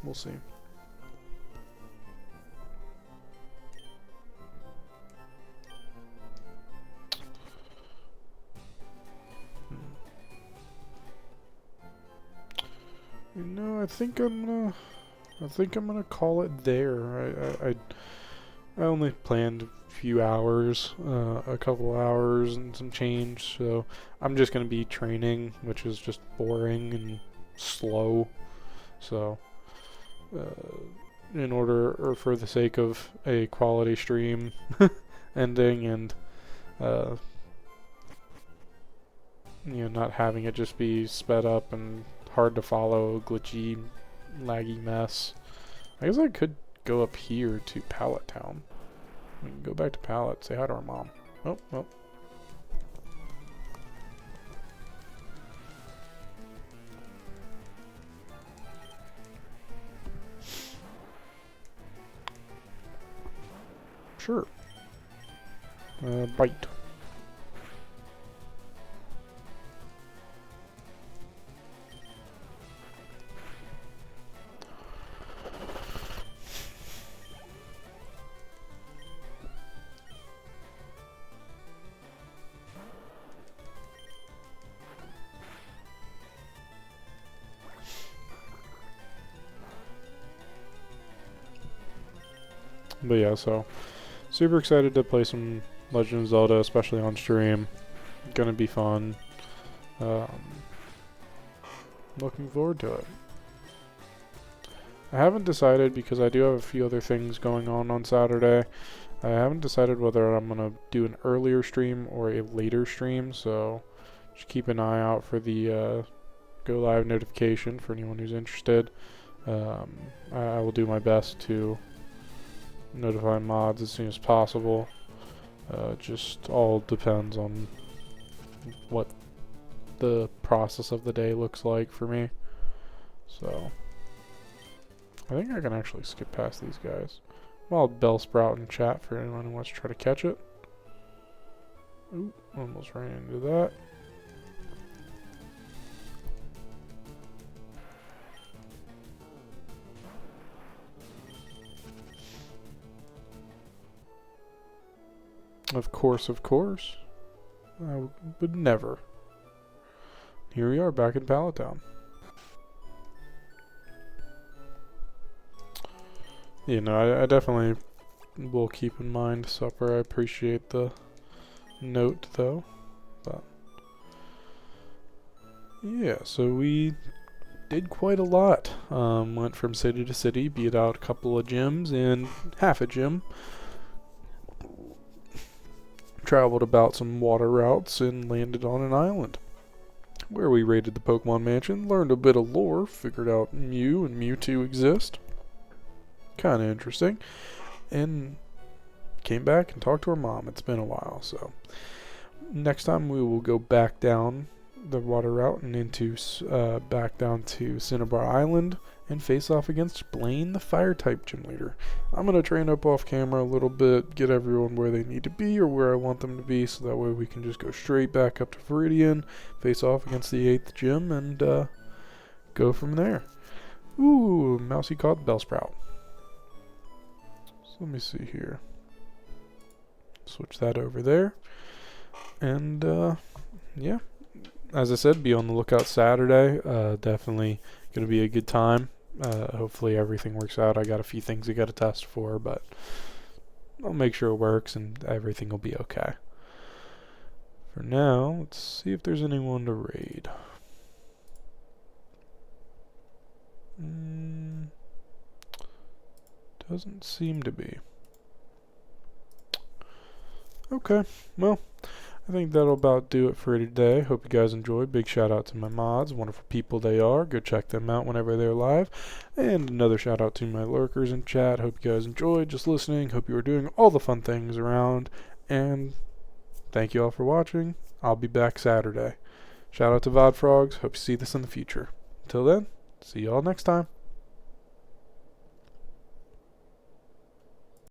We'll see. I think I'm gonna call it there. I only planned a few hours, a couple hours and some change, so I'm just gonna be training, which is just boring and slow. So, in order, or for the sake of a quality stream ending and not having it just be sped up and hard to follow, glitchy, laggy mess. I guess I could go up here to Pallet Town. We can go back to Pallet, say hi to our mom. Oh, well. Sure. Bite. But yeah, so super excited to play some Legend of Zelda, especially on stream. Gonna be fun. Looking forward to it. I haven't decided, because I do have a few other things going on Saturday. I haven't decided whether I'm gonna do an earlier stream or a later stream, so just keep an eye out for the go live notification for anyone who's interested. I will do my best to notify mods as soon as possible. Just all depends on what the process of the day looks like for me. So I think I can actually skip past these guys. I'll Bellsprout in chat for anyone who wants to try to catch it. Ooh, almost ran into that. Of course, of course. I would never. Here we are back in Palatown. You know, I definitely will keep in mind supper. I appreciate the note, though. But yeah, so we did quite a lot. Went from city to city, beat out a couple of gyms and half a gym. Traveled about some water routes and landed on an island, where we raided the Pokemon Mansion, learned a bit of lore, figured out Mew and Mewtwo exist. Kind of interesting. And came back and talked to her mom. It's been a while, so next time we will go back down the water route and into back down to Cinnabar Island and face off against Blaine, the fire type gym leader. I'm gonna train up off camera a little bit, get everyone where they need to be or where I want them to be, so that way we can just go straight back up to Viridian, face off against the 8th gym, and go from there. Ooh, Mousy caught Bellsprout. So let me see here. Switch that over there. And yeah, as I said, be on the lookout Saturday. Definitely going to be a good time. Hopefully everything works out. I got a few things I got to test for, but I'll make sure it works and everything will be okay. For now, let's see if there's anyone to raid. Doesn't seem to be. Okay, well, I think that'll about do it for today. Hope you guys enjoyed. Big shout out to my mods, wonderful people they are. Go check them out whenever they're live. And another shout out to my lurkers in chat. Hope you guys enjoyed just listening. Hope you are doing all the fun things around. And thank you all for watching. I'll be back Saturday. Shout out to VOD Frogs. Hope you see this in the future. Until then, see you all next time.